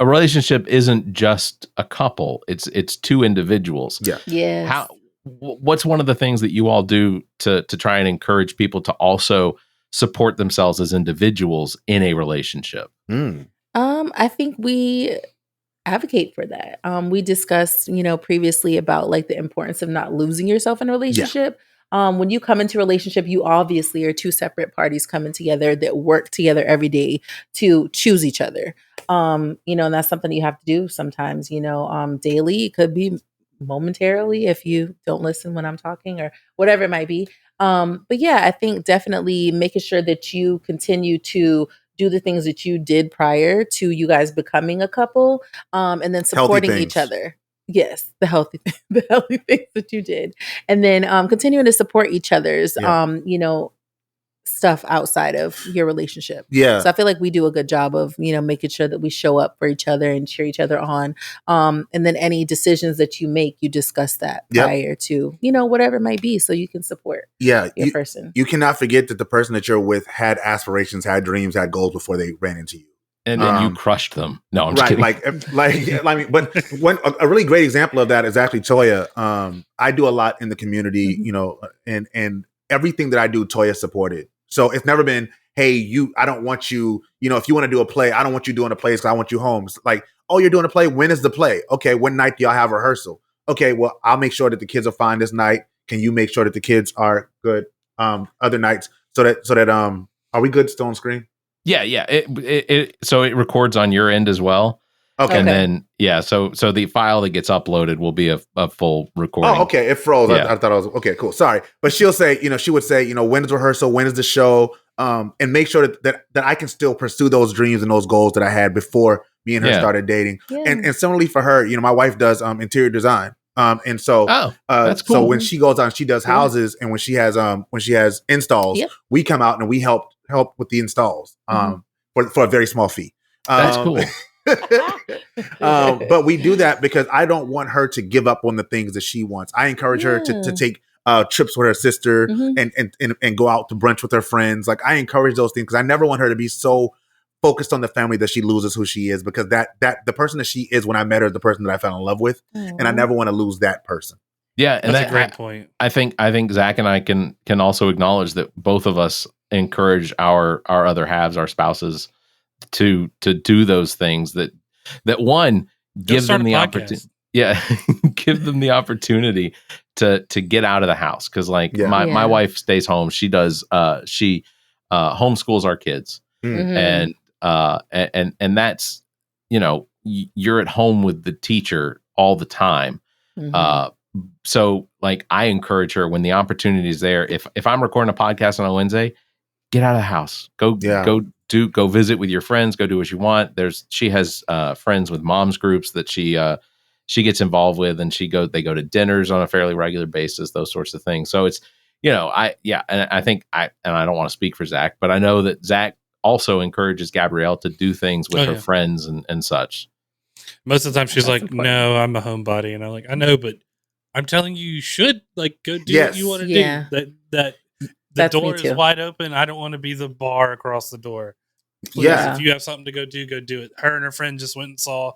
relationship isn't just a couple. It's two individuals. Yeah. Yes. What's one of the things that you all do to try and encourage people to also support themselves as individuals in a relationship? I think we advocate for that. We discussed, previously about like the importance of not losing yourself in a relationship. When you come into a relationship, you obviously are two separate parties coming together that work together every day to choose each other. And that's something you have to do sometimes, daily. It could be momentarily if you don't listen when I'm talking or whatever it might be. But yeah, I think definitely making sure that you continue to do the things that you did prior to you guys becoming a couple, and then supporting each other. Yes, the healthy things that you did, and then continuing to support each other's, stuff outside of your relationship. Yeah. So I feel like we do a good job of, making sure that we show up for each other and cheer each other on. And then any decisions that you make, you discuss that prior to, whatever it might be, so you can support your person. You cannot forget that the person that you're with had aspirations, had dreams, had goals before they ran into you. And then you crushed them. No, I'm just kidding. But a really great example of that is actually Toya. I do a lot in the community, and everything that I do, Toya supported. So it's never been, hey, I don't want you, if you want to do a play, I don't want you doing a play because I want you home. It's like, oh, you're doing a play. When is the play? Okay. What night do y'all have rehearsal? Okay. Well, I'll make sure that the kids are fine this night. Can you make sure that the kids are good other nights so that are we good still on screen? Yeah. So it records on your end as well. Okay. And then, so the file that gets uploaded will be a full recording. Oh, okay. It froze. Yeah. I thought I was, okay, cool. Sorry. But she'll say, she would say, when is rehearsal? When is the show? And make sure that I can still pursue those dreams and those goals that I had before me and her started dating. Yeah. And similarly for her, my wife does interior design. And so, that's so cool. when she goes on, she does houses, and when she has installs, we come out and we help with the installs, for a very small fee. That's cool. But we do that because I don't want her to give up on the things that she wants. I encourage her to take trips with her sister and go out to brunch with her friends. Like, I encourage those things because I never want her to be so focused on the family that she loses who she is, because that the person that she is when I met her is the person that I fell in love with, and I never want to lose that person. Yeah, and that's a great point. I think Zach and I can also acknowledge that both of us encourage our other halves, our spouses, to do those things that one give them the opportunity. Yeah, give them the opportunity to get out of the house, because my wife stays home. She does she homeschools our kids, and that's, you're at home with the teacher all the time. So like, I encourage her when the opportunity is there. If I'm recording a podcast on a Wednesday, get out of the house, go visit with your friends, go do what you want. She has friends with moms groups that she gets involved with, and they go to dinners on a fairly regular basis, those sorts of things. So it's, and I think I don't want to speak for Zach, but I know that Zach also encourages Gabrielle to do things with her friends and such. Most of the time she's That's like, important. no, I'm a homebody. And I'm like, I know, but I'm telling you should go do what you want to do. That the door is wide open. I don't want to be the bar across the door. Please, if you have something to go do it. Her and her friend just went and saw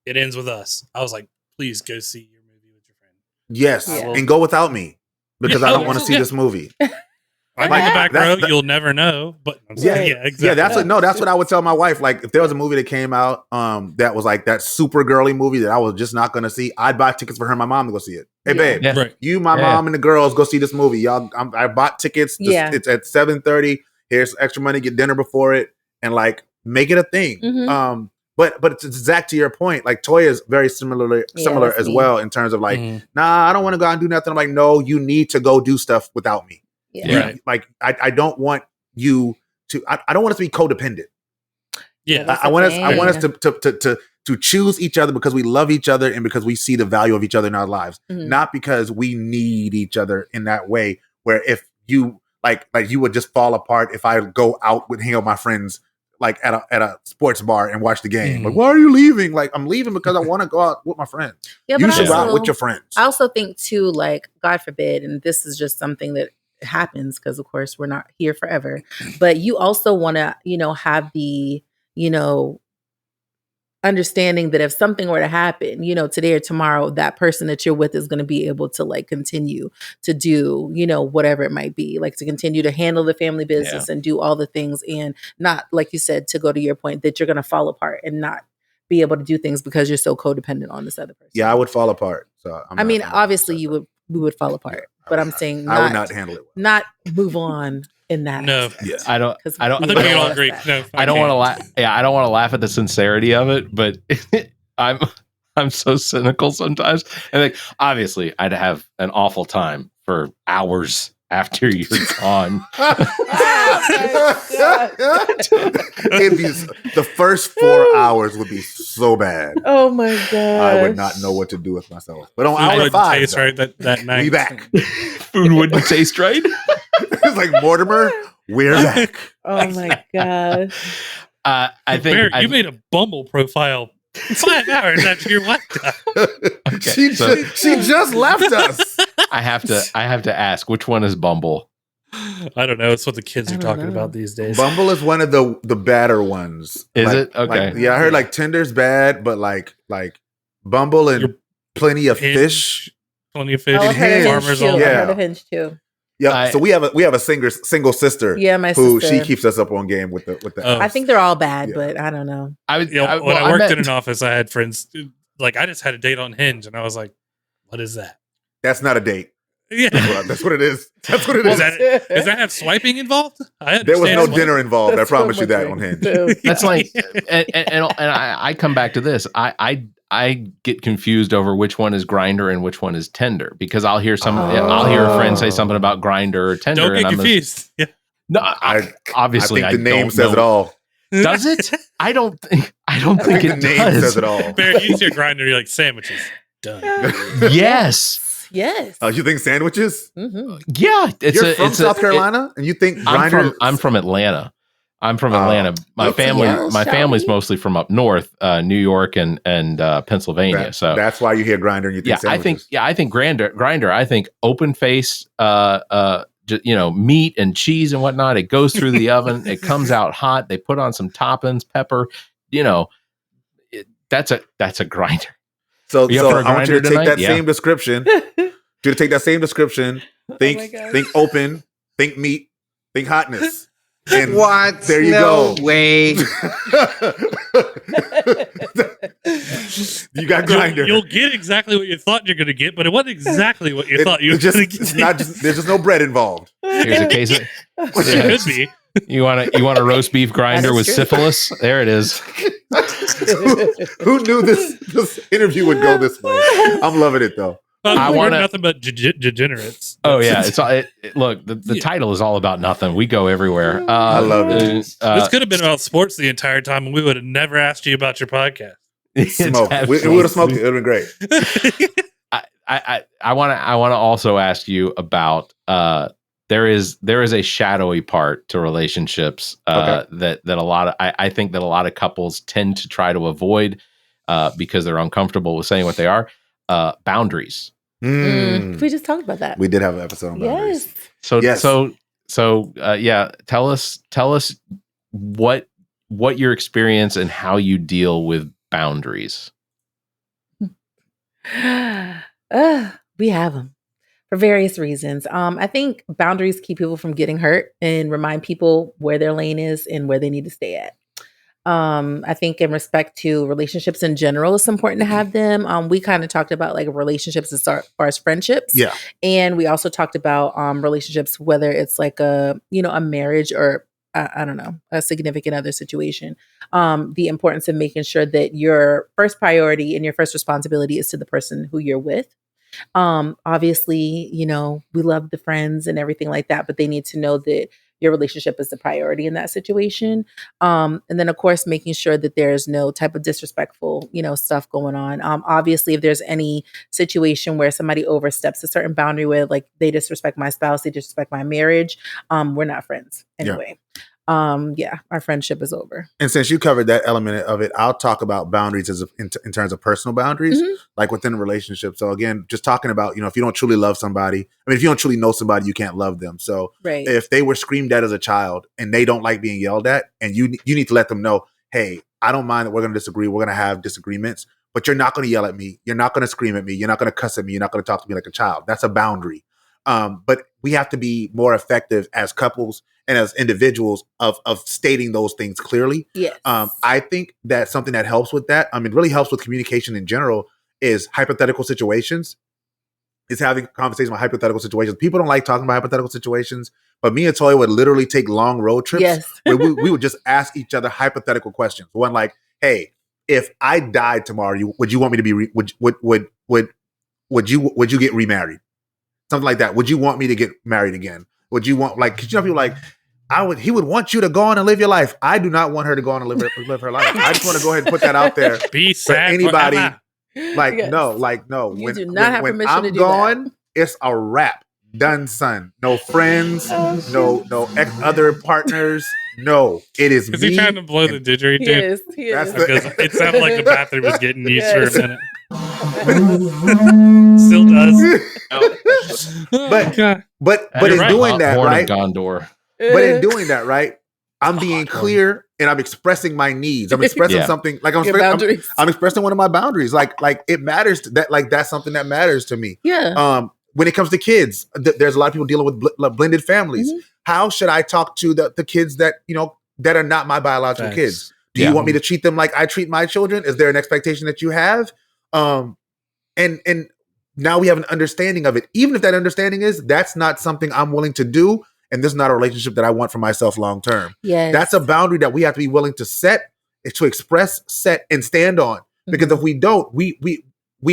It Ends With Us. I was like, please go see your movie with your friend. Yes, and go without me, because I don't want to see this movie. I'm in the back row. You'll never know. But exactly. Yeah, that's what I would tell my wife. Like, if there was a movie that came out that was like that super girly movie that I was just not going to see, I'd buy tickets for her and my mom to go see it. Hey, babe, you, my mom, and the girls go see this movie. Y'all, I bought tickets. It's at 7:30. Here's extra money. Get dinner before it, and like, make it a thing. But it's Zach, to your point, like, Toya is very similar as well, in terms of like, nah, I don't want to go out and do nothing. I'm like, no, you need to go do stuff without me. Like, I don't want you to. I don't want us to be codependent. I want us to choose each other because we love each other and because we see the value of each other in our lives, not because we need each other in that way. Where if you like you would just fall apart if I go out with hang out with my friends like at a sports bar and watch the game. Like, why are you leaving? Like, I'm leaving because I want to go out with my friends. You should go out with your friends. I also think too, like, God forbid, and this is just something that happens because of course we're not here forever, but you also want to have the understanding that if something were to happen today or tomorrow, that person that you're with is going to be able to like continue to do whatever it might be, like to continue to handle the family business and do all the things, and not, like you said, to go to your point, that you're going to fall apart and not be able to do things because you're so codependent on this other person. I would fall apart. So obviously we would fall apart, but I'm saying I would not handle it well. Not move on in that. No, I don't. I think we all agree. No, I don't want to laugh. Yeah, I don't want to laugh at the sincerity of it, but I'm so cynical sometimes. And like, obviously, I'd have an awful time for hours after you're gone. The first 4 hours would be so bad. Oh my god! I would not know what to do with myself. But on hour 5, taste right that night. We back. Food wouldn't taste right. It's like, Mortimer, we're back. Oh my god! I think Barrett, you made a Bumble profile 5 hours after your wife died. Okay, she just left us. I have to ask, which one is Bumble? I don't know. It's what the kids are talking about these days. Bumble is one of the badder ones. Is it? Okay. I heard like Tinder's bad, but like Bumble and Plenty of Fish. Plenty of Fish. Farmers Only. I heard of Hinge too. Yeah, so we have a single sister. Yeah, my who sister. She keeps us up on game with the. Oh. I think they're all bad, but I don't know. When I worked in an office, I had friends. Like, I just had a date on Hinge, and I was like, "What is that?" That's not a date. Yeah, that's what it is. That's what it is. Does that have swiping involved? There was no dinner involved. I promise you that on Hinge. That's like, and I come back to this. I get confused over which one is Grindr and which one is Tinder, because I'll hear a friend say something about Grindr or Tinder. Don't get confused. No, obviously I think the name says it all. Does it? I don't think it the name does. says it all. Barrett, you hear Grindr, you're like, sandwiches. done. Yes. Yes. You think sandwiches? Mm-hmm. Yeah. You're from South Carolina, and you think grinder? I'm from Atlanta. My family's mostly from up north, New York and Pennsylvania. So that's why you hear grinder and you think sandwiches. I think grinder. I think open face, meat and cheese and whatnot. It goes through the oven. It comes out hot. They put on some toppings, pepper. That's a grinder. So I want you to take that same description. Think open, think meat, think hotness. And what? There you go. Way. You got grinder. You'll get exactly what you thought you're going to get, but it wasn't exactly what you thought you were going to get. There's just no bread involved. Here's a case of. It could be. You want a roast beef grinder with syphilis? There it is. Who knew this interview would go this way? I'm loving it though. I want nothing but degenerates. Oh yeah, look. The title is all about nothing. We go everywhere. I love it. This could have been about sports the entire time, and we would have never asked you about your podcast. Smoke. We would have smoked it. It would have been great. I want to also ask you about. There is a shadowy part to relationships that a lot of I think that a lot of couples tend to try to avoid because they're uncomfortable with saying what they are. Boundaries. We just talked about that. We did have an episode on boundaries. Tell us what your experience and how you deal with boundaries. We have them for various reasons. I think boundaries keep people from getting hurt and remind people where their lane is and where they need to stay at. I think in respect to relationships in general, it's important to have them. We kind of talked about like relationships as far as friendships. Yeah. And we also talked about relationships, whether it's like a marriage or I don't know, a significant other situation. The importance of making sure that your first priority and your first responsibility is to the person who you're with. Obviously, we love the friends and everything like that, but they need to know that your relationship is the priority in that situation. And then of course, making sure that there's no type of disrespectful, stuff going on. Obviously, if there's any situation where somebody oversteps a certain boundary where like they disrespect my spouse, they disrespect my marriage, we're not friends anyway. Our friendship is over. And since you covered that element of it, I'll talk about boundaries in terms of personal boundaries, like within a relationship. So again, just talking about, if you don't truly love somebody, if you don't truly know somebody, you can't love them. So if they were screamed at as a child and they don't like being yelled at, and you need to let them know, hey, I don't mind that we're going to disagree. We're going to have disagreements, but you're not going to yell at me. You're not going to scream at me. You're not going to cuss at me. You're not going to talk to me like a child. That's a boundary. But we have to be more effective as couples and as individuals of stating those things clearly. Yes. I think that something that helps with that, it really helps with communication in general, is hypothetical situations. Is having a conversation about hypothetical situations. People don't like talking about hypothetical situations, but me and Toya would literally take long road trips where we would just ask each other hypothetical questions. One like, hey, if I died tomorrow, would you want me to be, would you get remarried? Something like that. Would you want me to get married again? Would you want, like, because people like, he would want you to go on and live your life. I do not want her to go on and live her life. I just want to go ahead and put that out there. Be for sad anybody. forever. No. You do not have permission I'm to do gone, that. it's a wrap. Done, son. No friends. No other partners. No, it is me. Is he trying to blow the didgeridoo? He is. Because it sounded like the bathroom was getting used for a minute. Still does. But in doing that, right? Gondor. But in doing that, right? I'm being clear and I'm expressing my needs. I'm expressing something like I'm expressing one of my boundaries. Like it matters that's something that matters to me. Yeah. When it comes to kids, there's a lot of people dealing with blended families. How should I talk to the kids that that are not my biological kids? Do you want me to treat them like I treat my children? Is there an expectation that you have? And now we have an understanding of it. Even if that understanding is that's not something I'm willing to do, and this is not a relationship that I want for myself long term. Yes. That's a boundary that we have to be willing to set, to express, set, and stand on. Because if we don't, we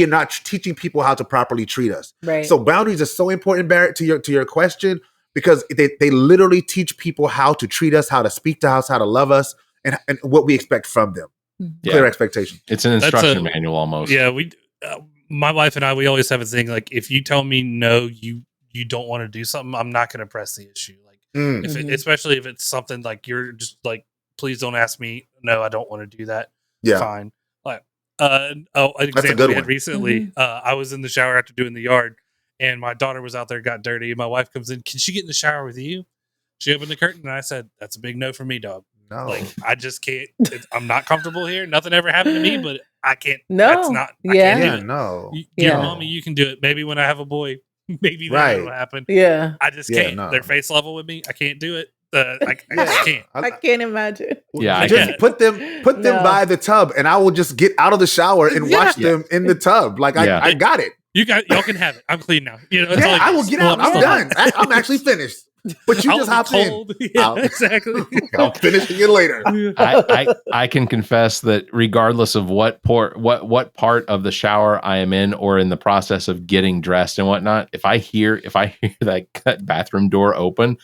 are not teaching people how to properly treat us. Right. So boundaries are so important, Barrett, to your question, because they literally teach people how to treat us, how to speak to us, how to love us, and what we expect from them. Clear expectation. It's an instruction manual almost. Yeah, my wife and I, we always have a thing like if you tell me no, you don't want to do something, I'm not going to press the issue. Like if it, especially if it's something like you're just like, please don't ask me. No, I don't want to do that. Yeah. Fine. Like an example we had recently. I was in the shower after doing the yard, and my daughter was out there, got dirty. And my wife comes in. Can she get in the shower with you? She opened the curtain, and I said, "That's a big no for me, dog. No. Like I just can't. I'm not comfortable here. Nothing ever happened to me, but I can't. No. That's not. I Yeah. can't do Yeah, it. no. Your mommy, you can do it. Maybe when I have a boy, maybe that'll happen. Yeah. I just Yeah, can't. no. They're face level with me. I can't do it. I just can't. I can't imagine. Yeah, I just can't. put them by the tub, and I will just get out of the shower and watch them in the tub. Like I got it. Y'all can have it. I'm clean now. You know, it's Yeah, I will get out. I'm done. I'm actually finished. But you just hop in. Yeah, exactly. I'll finish it later. I can confess that regardless of what part of the shower I am in or in the process of getting dressed and whatnot, if I hear that bathroom door open,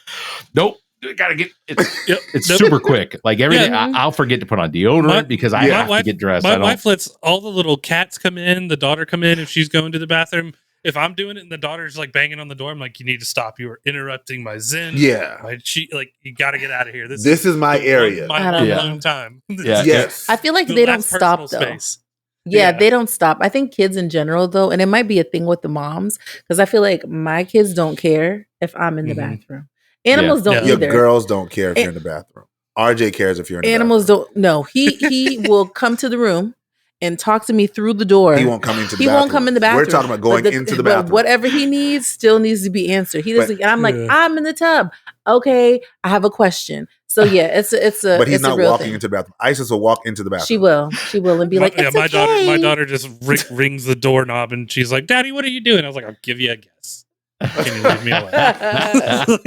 nope. Gotta get it's super quick. Like everything, I'll forget to put on deodorant because I have to get dressed. My wife lets all the little cats come in, the daughter come in if she's going to the bathroom. If I'm doing it and the daughter's like banging on the door, I'm like, you need to stop. You are interrupting my zen. Yeah. You got to get out of here. This is my area. My alone time. Yeah. Yes. I feel like they don't stop though. Space. Yeah, they don't stop. I think kids in general though, and it might be a thing with the moms because I feel like my kids don't care if I'm in the bathroom. Animals don't Your either. girls don't care if you're in the bathroom. RJ cares if you're in the Animals bathroom. don't. No, he will come to the room and talk to me through the door. He won't come into the bathroom. He won't come in the bathroom. We're talking about going into the bathroom. But whatever he needs still needs to be answered. He doesn't. And I'm like, I'm in the tub. Okay, I have a question. So yeah, it's a. But he's it's a not real walking thing. into the bathroom. Isis will walk into the bathroom. She will, and be like, it's my okay. daughter just rings the doorknob and she's like, "Daddy, what are you doing?" I was like, "I'll give you a guess. Can you leave me alone,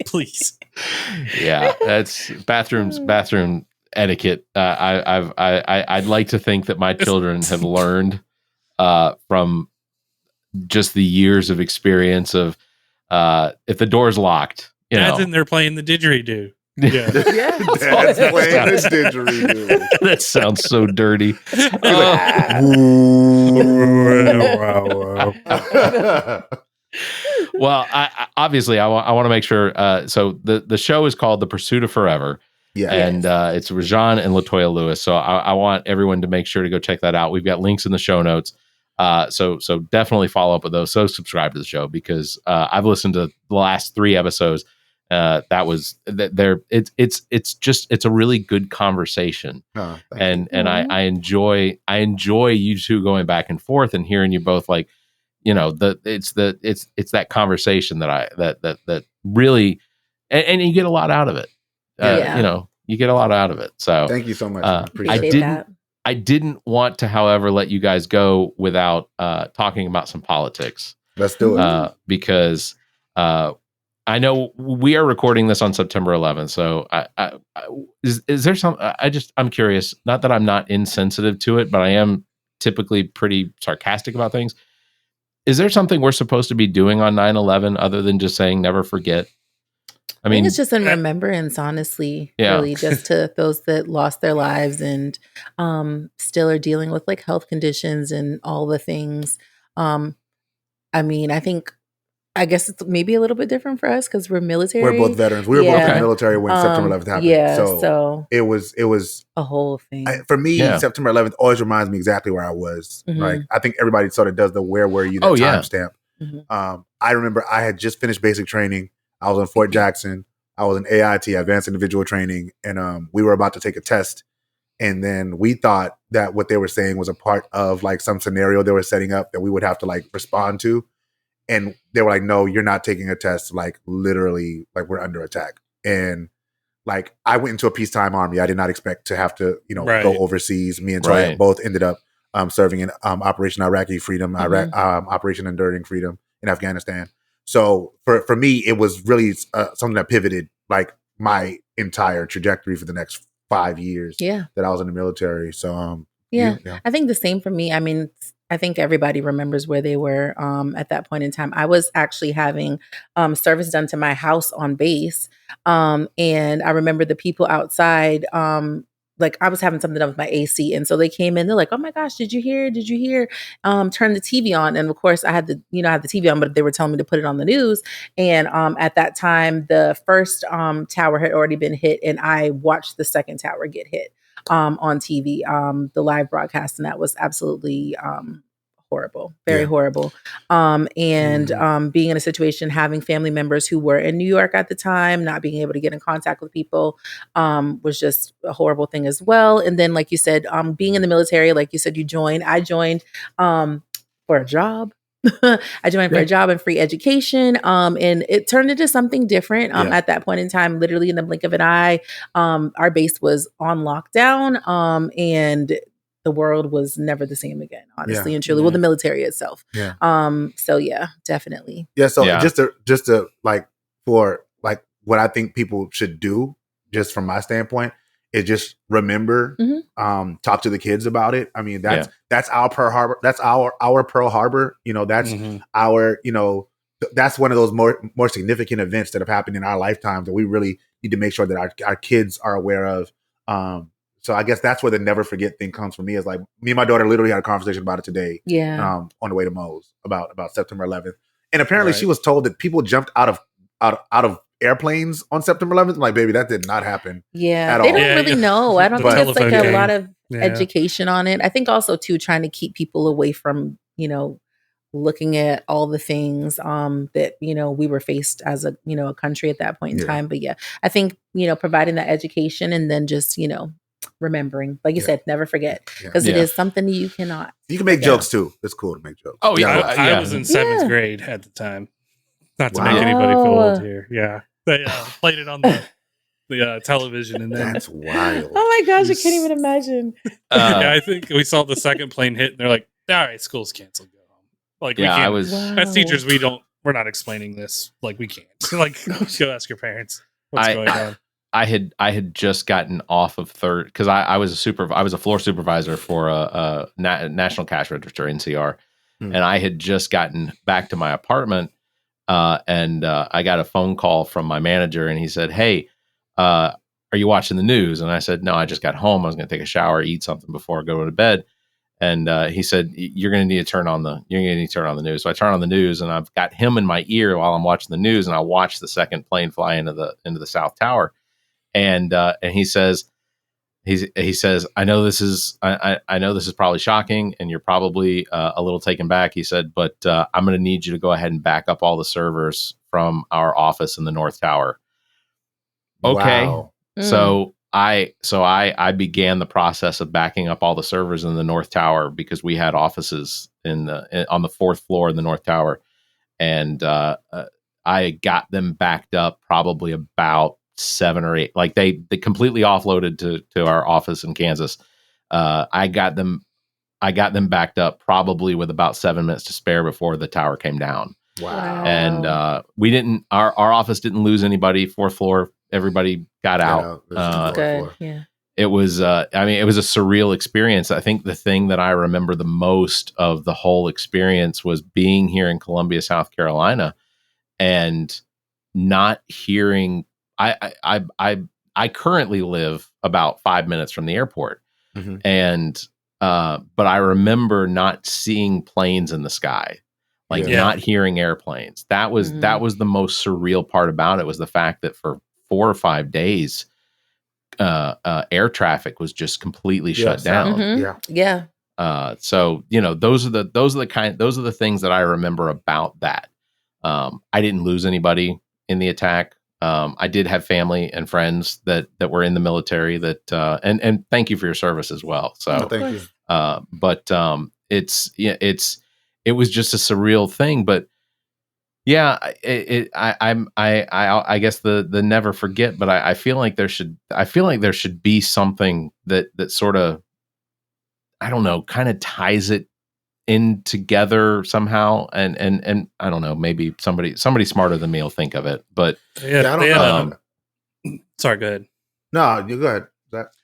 please?" Yeah, that's bathroom etiquette. I'd like to think that my children have learned from just the years of experience of if the door's locked, Dad's in there playing the didgeridoo. Yeah, Dad's playing the didgeridoo. That sounds so dirty. Well, I obviously I want to make sure. So the show is called The Pursuit of Forever. Yeah, and it's ReZsaun and Latoya Lewis. So I want everyone to make sure to go check that out. We've got links in the show notes. So definitely follow up with those. So subscribe to the show because I've listened to the last 3 episodes. It's a really good conversation. And I enjoy you two going back and forth and hearing you both like, it's that conversation that really, and you get a lot out of it. You get a lot out of it. So thank you so much. I didn't want to, however, let you guys go without talking about some politics. Let's do it. Because I know we are recording this on September 11th. So is there some, I'm curious, not that I'm not insensitive to it, but I am typically pretty sarcastic about things. Is there something we're supposed to be doing on 9/11 other than just saying never forget? I mean, it's just in remembrance, honestly, really, just to those that lost their lives and still are dealing with like health conditions and all the things. I mean, I guess it's maybe a little bit different for us because we're military. We're both veterans. We were both in the military when September 11th happened. Yeah, so it was a whole thing. For me, September 11th always reminds me exactly where I was. Like I think everybody sort of does the where were you timestamp. I remember I had just finished basic training. I was in Fort Jackson. I was in AIT, Advanced Individual Training, and we were about to take a test. And then we thought that what they were saying was a part of like some scenario they were setting up that we would have to like respond to. And they were like, no, you're not taking a test. Like literally, like we're under attack. And like I went into a peacetime army. I did not expect to have to, go overseas. Me and Troy both ended up serving in Operation Iraqi Freedom, Operation Enduring Freedom in Afghanistan. So for me, it was really something that pivoted like my entire trajectory for the next 5 years that I was in the military. So I think the same for me. I mean, I think everybody remembers where they were at that point in time. I was actually having service done to my house on base. And I remember the people outside like I was having something done with my AC. And so they came in, they're like, oh my gosh, did you hear? Turn the TV on. And of course I had I had the TV on, but they were telling me to put it on the news. And at that time, the first tower had already been hit, and I watched the second tower get hit on TV, the live broadcast. And that was absolutely horrible, very horrible. Being in a situation, having family members who were in New York at the time, not being able to get in contact with people was just a horrible thing as well. And then, like you said, being in the military, like you said, I joined for a job. I joined for a job and free education. And it turned into something different at that point in time, literally in the blink of an eye. Our base was on lockdown, and the world was never the same again, honestly and truly. Well, the military itself. So yeah, definitely. Yeah. So just to like, for like what I think people should do, just from my standpoint, is just remember, talk to the kids about it. I mean, that's our Pearl Harbor. That's our Pearl Harbor. You know, that's our, you know, that's one of those more significant events that have happened in our lifetimes that we really need to make sure that our kids are aware of. So I guess that's where the never forget thing comes from me. Is like, me and my daughter literally had a conversation about it today. On the way to Moe's about September 11th, and apparently she was told that people jumped out of airplanes on September 11th. I'm like, baby, that did not happen. They don't really know. I don't think it's like a lot of education on it. I think also too, trying to keep people away from, you know, looking at all the things that, you know, we were faced as a, you know, a country at that point in time. But I think, you know, providing that education and then just, you know, remembering, like you said, never forget, because it is something you cannot. You can make jokes too. It's cool to make jokes. Oh yeah, I was in 7th grade at the time. Not to make anybody feel old here. Yeah, they played it on the television, and then that's wild. Oh my gosh, I can't even imagine. I think we saw the second plane hit, and they're like, "All right, school's canceled. Go home." Like, we can't. As teachers, we're not explaining this. Like, we can't. Like, go ask your parents what's going on. I had just gotten off of third because I was a floor supervisor for a national cash register NCR, and I had just gotten back to my apartment, and I got a phone call from my manager, and he said, "Hey, are you watching the news?" And I said, "No, I just got home. I was going to take a shower, eat something before I go to bed." And he said, "You're going to need to turn on the news." So I turn on the news, and I've got him in my ear while I'm watching the news, and I watch the second plane fly into the South Tower. And he says, I know this is probably shocking, and you're probably a little taken back. He said, but I'm going to need you to go ahead and back up all the servers from our office in the North Tower. Okay. Wow. So I began the process of backing up all the servers in the North Tower, because we had offices on the 4th floor in the North Tower, and I got them backed up probably about 7 or 8. Like, they completely offloaded to our office in Kansas. I got them backed up probably with about 7 minutes to spare before the tower came down. Wow. And our office didn't lose anybody. 4th floor, everybody got out. Good. Yeah. It was it was a surreal experience. I think the thing that I remember the most of the whole experience was being here in Columbia, South Carolina, and not hearing. I currently live about 5 minutes from the airport, and but I remember not seeing planes in the sky, not hearing airplanes. That was the most surreal part about it, was the fact that for 4 or 5 days, air traffic was just completely shut down. So, you know, those are the things that I remember about that. I didn't lose anybody in the attack. I did have family and friends that were in the military that, and thank you for your service as well. So, thank you. But it was just a surreal thing. But yeah, I guess the never forget. But I feel like there should be something that sort of, I don't know, kind of ties it in together somehow, and I don't know, maybe somebody smarter than me will think of it, but I don't know. Sorry, go ahead. No, you go ahead.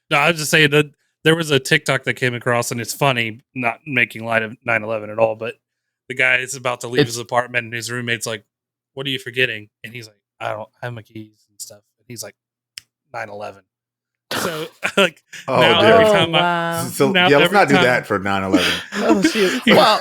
No, I was just saying that there was a TikTok that came across, and it's funny, not making light of 9/11 at all, but the guy is about to leave his apartment, and his roommate's like, "What are you forgetting?" And he's like, "I don't have my keys and stuff." And he's like, 9/11. So like Oh, now dear. every Oh, time wow. So now yeah, let's every not do time- that for 9/11. Oh, shoot. Well,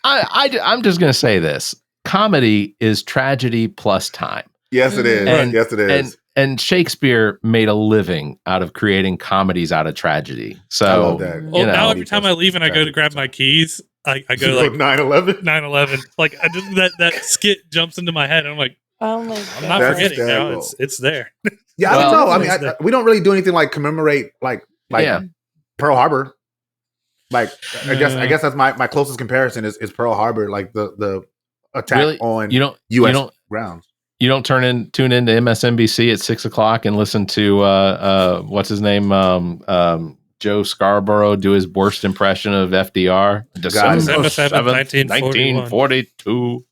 I'm just going to say this. Comedy is tragedy plus time. Yes, it is. And- Yes, it is. And Shakespeare made a living out of creating comedies out of tragedy. So, I love that. Well, you now know, every time I leave and I go to grab my keys, I go like 9/11. 9/11. Like I just that skit jumps into my head, and I'm like, Oh my I'm god. not That's forgetting now. terrible. It's there. Yeah, I Well, don't know. I mean, it's there. we don't really do anything like commemorate like Yeah. Pearl Harbor. Like I guess Uh. that's my closest comparison is Pearl Harbor, like the attack Really? on you don't U.S. grounds. you don't tune into MSNBC at 6:00 and listen to what's his name, Joe Scarborough do his worst impression of FDR. December December 7th, 7th, 1942.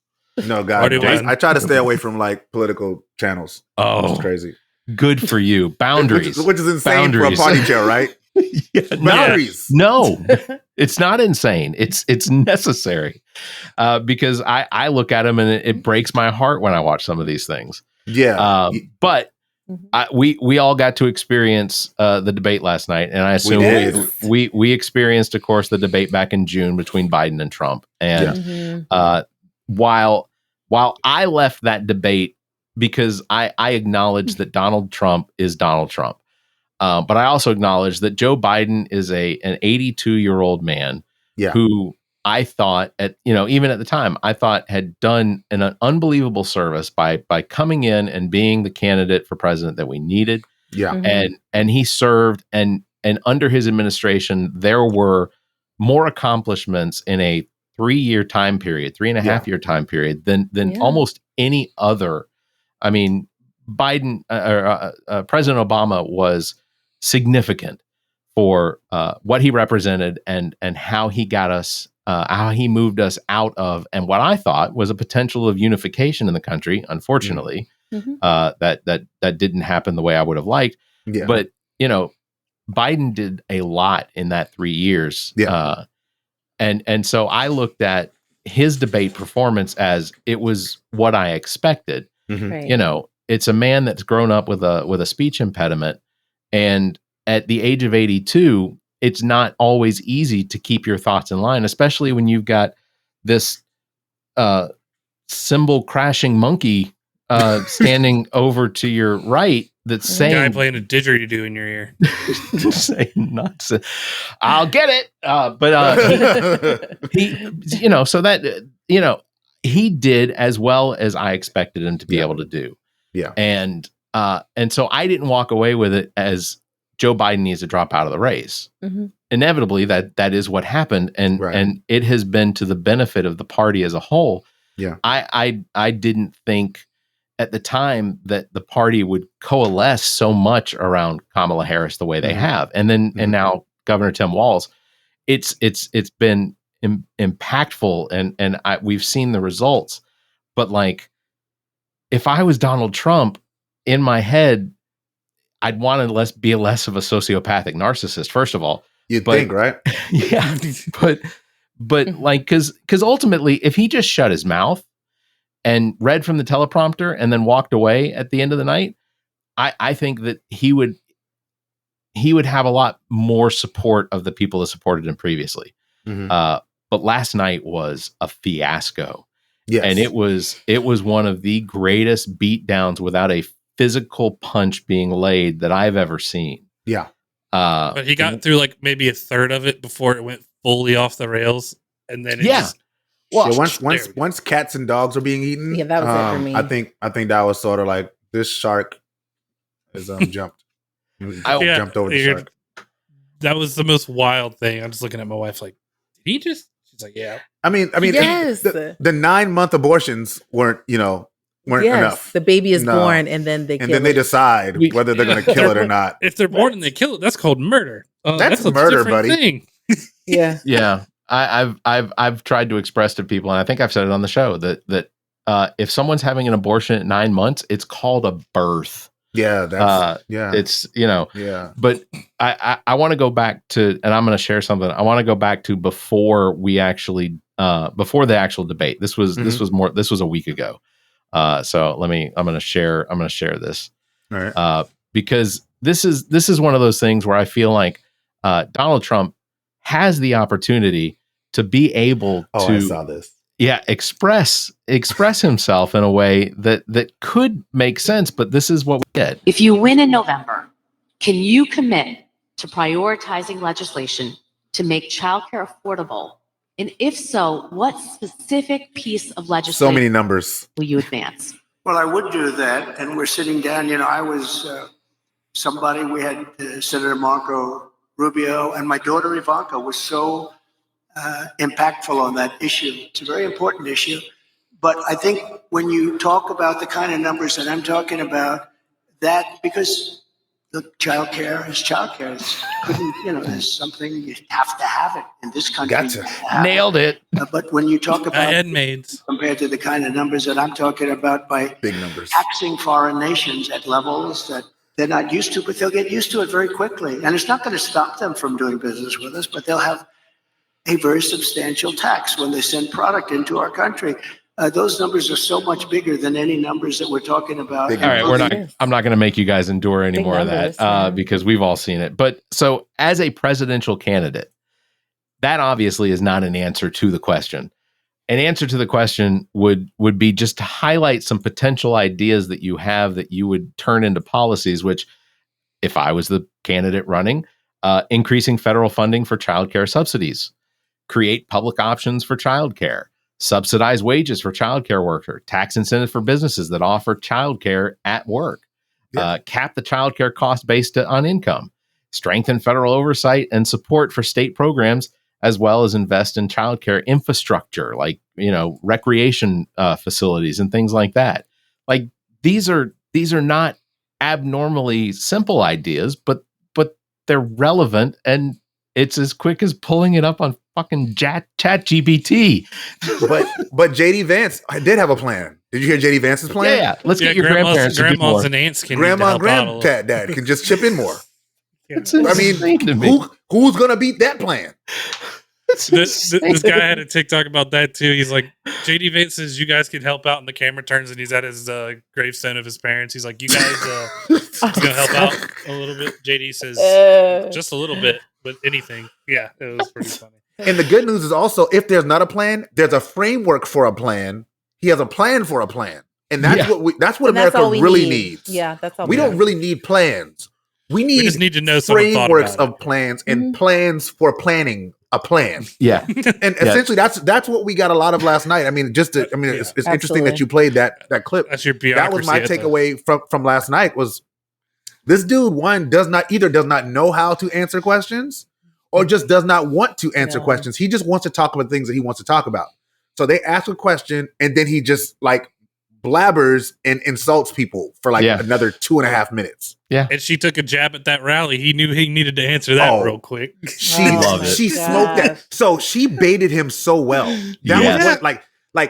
No, God, Party no. line. I try to stay away from like political channels. Which Oh, is crazy. good for you. Boundaries. which is insane Boundaries. for a party show, right? Yeah, Boundaries. no, it's not insane. It's necessary because I look at them and it breaks my heart when I watch some of these things. Yeah. But Mhm. we all got to experience the debate last night, and I assume did. we experienced, of course, the debate back in June between Biden and Trump. And Mhm. while I left that debate because I acknowledge that Donald Trump is Donald Trump, but I also acknowledge that Joe Biden is an 82-year-old man who I thought even at the time I thought had done an unbelievable service by coming in and being the candidate for president that we needed. Yeah. Mhm. And he served and under his administration there were more accomplishments in a 3-year time period, 3.5-year time period than Yeah. almost any other. I mean, President Obama was significant for what he represented and how he got us, how he moved us out of, and what I thought was a potential of unification in the country. Unfortunately, Mhm. that didn't happen the way I would have liked. Yeah. But Biden did a lot in that 3 years. Yeah. And so I looked at his debate performance as it was what I expected. Mhm. Right. It's a man that's grown up with a speech impediment, and at the age of 82, it's not always easy to keep your thoughts in line, especially when you've got this cymbal crashing monkey standing over to your right that's Guy saying playing a didgeridoo in your ear. saying nonsense. I'll get it, but he so that he did as well as I expected him to be able to do. Yeah. And so I didn't walk away with it as Joe Biden needs to drop out of the race. Mhm. Inevitably, that is what happened, and Right. and it has been to the benefit of the party as a whole. Yeah. I didn't think at the time that the party would coalesce so much around Kamala Harris the way they Mhm. have, and then and Mhm. now Governor Tim Walz. It's been impactful, and we've seen the results. But like, if I was Donald Trump, in my head, I'd want to be less of a sociopathic narcissist. First of all, You'd but- think, right? yeah, but like, because ultimately, if he just shut his mouth and read from the teleprompter and then walked away at the end of the night, I think that he would have a lot more support of the people that supported him previously. Mhm. But last night was a fiasco. Yes. And it was one of the greatest beatdowns without a physical punch being laid that I've ever seen. Yeah. But he got through like maybe a third of it before it went fully off the rails, and then it Yeah. just Well, Yeah, once there we go. once cats and dogs are being eaten, Yeah, that was it for me. I think that was sort of like this shark is jumped. I- Jumped over the Yeah, shark. that was the most wild thing. I'm just looking at my wife like, did he just? She's like, yeah. I mean, Yes. the 9-month abortions weren't Yes, enough. the baby is No. born and then they And kill then they it. decide We- whether they're going to kill it or not. If they're born and they kill it, that's called murder. That's a murder, different buddy. Thing. Yeah. Yeah, I've tried to express to people, and I think I've said it on the show that if someone's having an abortion at 9 months, it's called a birth. Yeah, that's yeah. It's Yeah. But I want to go back to, and I'm going to share something. I want to go back to before we actually before the actual debate. This was a week ago. So I'm going to share this All right. because this is one of those things where I feel like Donald Trump has the opportunity to be able Oh, to I saw this. express himself in a way that could make sense, but this is what we get. If you win in November, can you commit to prioritizing legislation to make childcare affordable? And if so, what specific piece of So legislation many numbers. will you advance? Well, I would do that. And we're sitting down, I was somebody, we had Senator Marco Rubio, and my daughter Ivanka was so impactful on that issue. It's a very important issue. But I think when you talk about the kind of numbers that I'm talking about, that because the childcare is childcare, there's something you have to have it in this country. Gotcha. Nailed it. But when you talk about handmaids compared to the kind of numbers that I'm talking about by Big numbers. taxing foreign nations at levels that they're not used to, but they'll get used to it very quickly. And it's not going to stop them from doing business with us, but they'll have a very substantial tax when they send product into our country. Those numbers are so much bigger than any numbers that we're talking about. Big All right, numbers. I'm not going to make you guys endure any Big more numbers, of that yeah. because we've all seen it. But so as a presidential candidate, that obviously is not an answer to the question. An answer to the question would be just to highlight some potential ideas that you have that you would turn into policies, which if I was the candidate running, increasing federal funding for childcare subsidies, create public options for childcare, subsidize wages for childcare workers, tax incentives for businesses that offer childcare at work, cap the childcare cost based on income, strengthen federal oversight and support for state programs, as well as invest in childcare infrastructure, like, recreation facilities and things like that. Like these are not abnormally simple ideas, but they're relevant, and it's as quick as pulling it up on fucking chat GPT. But JD Vance, I did have a plan. Did you hear JD Vance's plan? Yeah. Let's get your grandparents to do grandmas more. and aunts can Grandma and need to help out a little. granddad can just chip in more. It's I insane to mean, me. who's gonna beat that plan? It's This insane. guy had a TikTok about that too. He's like, JD Vance says you guys can help out, and the camera turns and he's at his gravestone of his parents. He's like, you guys gonna help out a little bit. JD says just a little bit with anything. Yeah, it was pretty funny. And the good news is also, if there's not a plan, there's a framework for a plan. He has a plan for a plan, and that's what And that's America all we really need. needs. Yeah, that's all We don't really need plans. We need just need to know someone thought frameworks about of plans and plans for planning a plan. Yeah. And essentially, that's what we got a lot of last night. I mean, it's interesting Absolutely. that you played that clip. That's your That bureaucracy. was my at the- takeaway from last night. Was this dude does not know how to answer questions, or just does not want to answer No. questions. He just wants to talk about things that he wants to talk about. So they ask a question, and then he just blabbers and insults people for another 2.5 minutes. And she took a jab at that rally. He knew he needed to answer that real quick. She Love it. she smoked that. So she baited him so well. That was what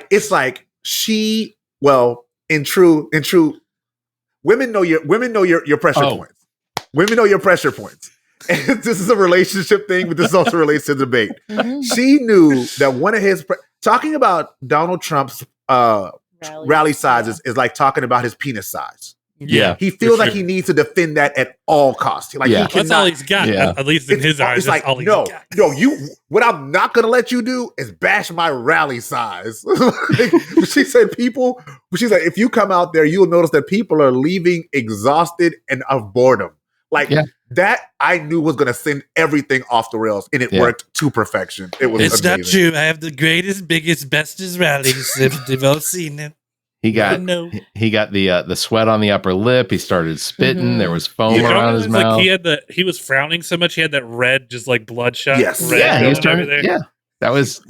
it's like she in true women know your pressure points. Women know your pressure points. And this is a relationship thing, but this also relates to debate. She knew that one of his talking about Donald Trump's rally sizes is like talking about his penis size. Yeah. He feels for like sure. he needs to defend that at all costs. Like Yeah. he That's cannot, all he's got. Yeah. At least in his eyes, it's that's like all he's no, got. what I'm not gonna let you do is bash my rally size. She said, she's like, if you come out there, you'll notice that people are leaving exhausted and of boredom. That I knew was gonna send everything off the rails, and it worked to perfection. It was It's amazing. not true. I have the greatest, biggest, bestest rallies if they've all seen it. He got No. the sweat on the upper lip. He started spitting. There was foam around his mouth. He was frowning so much. He had that red, just like bloodshot. Yes. red Yeah, he was going over turning. there. Yeah, that was.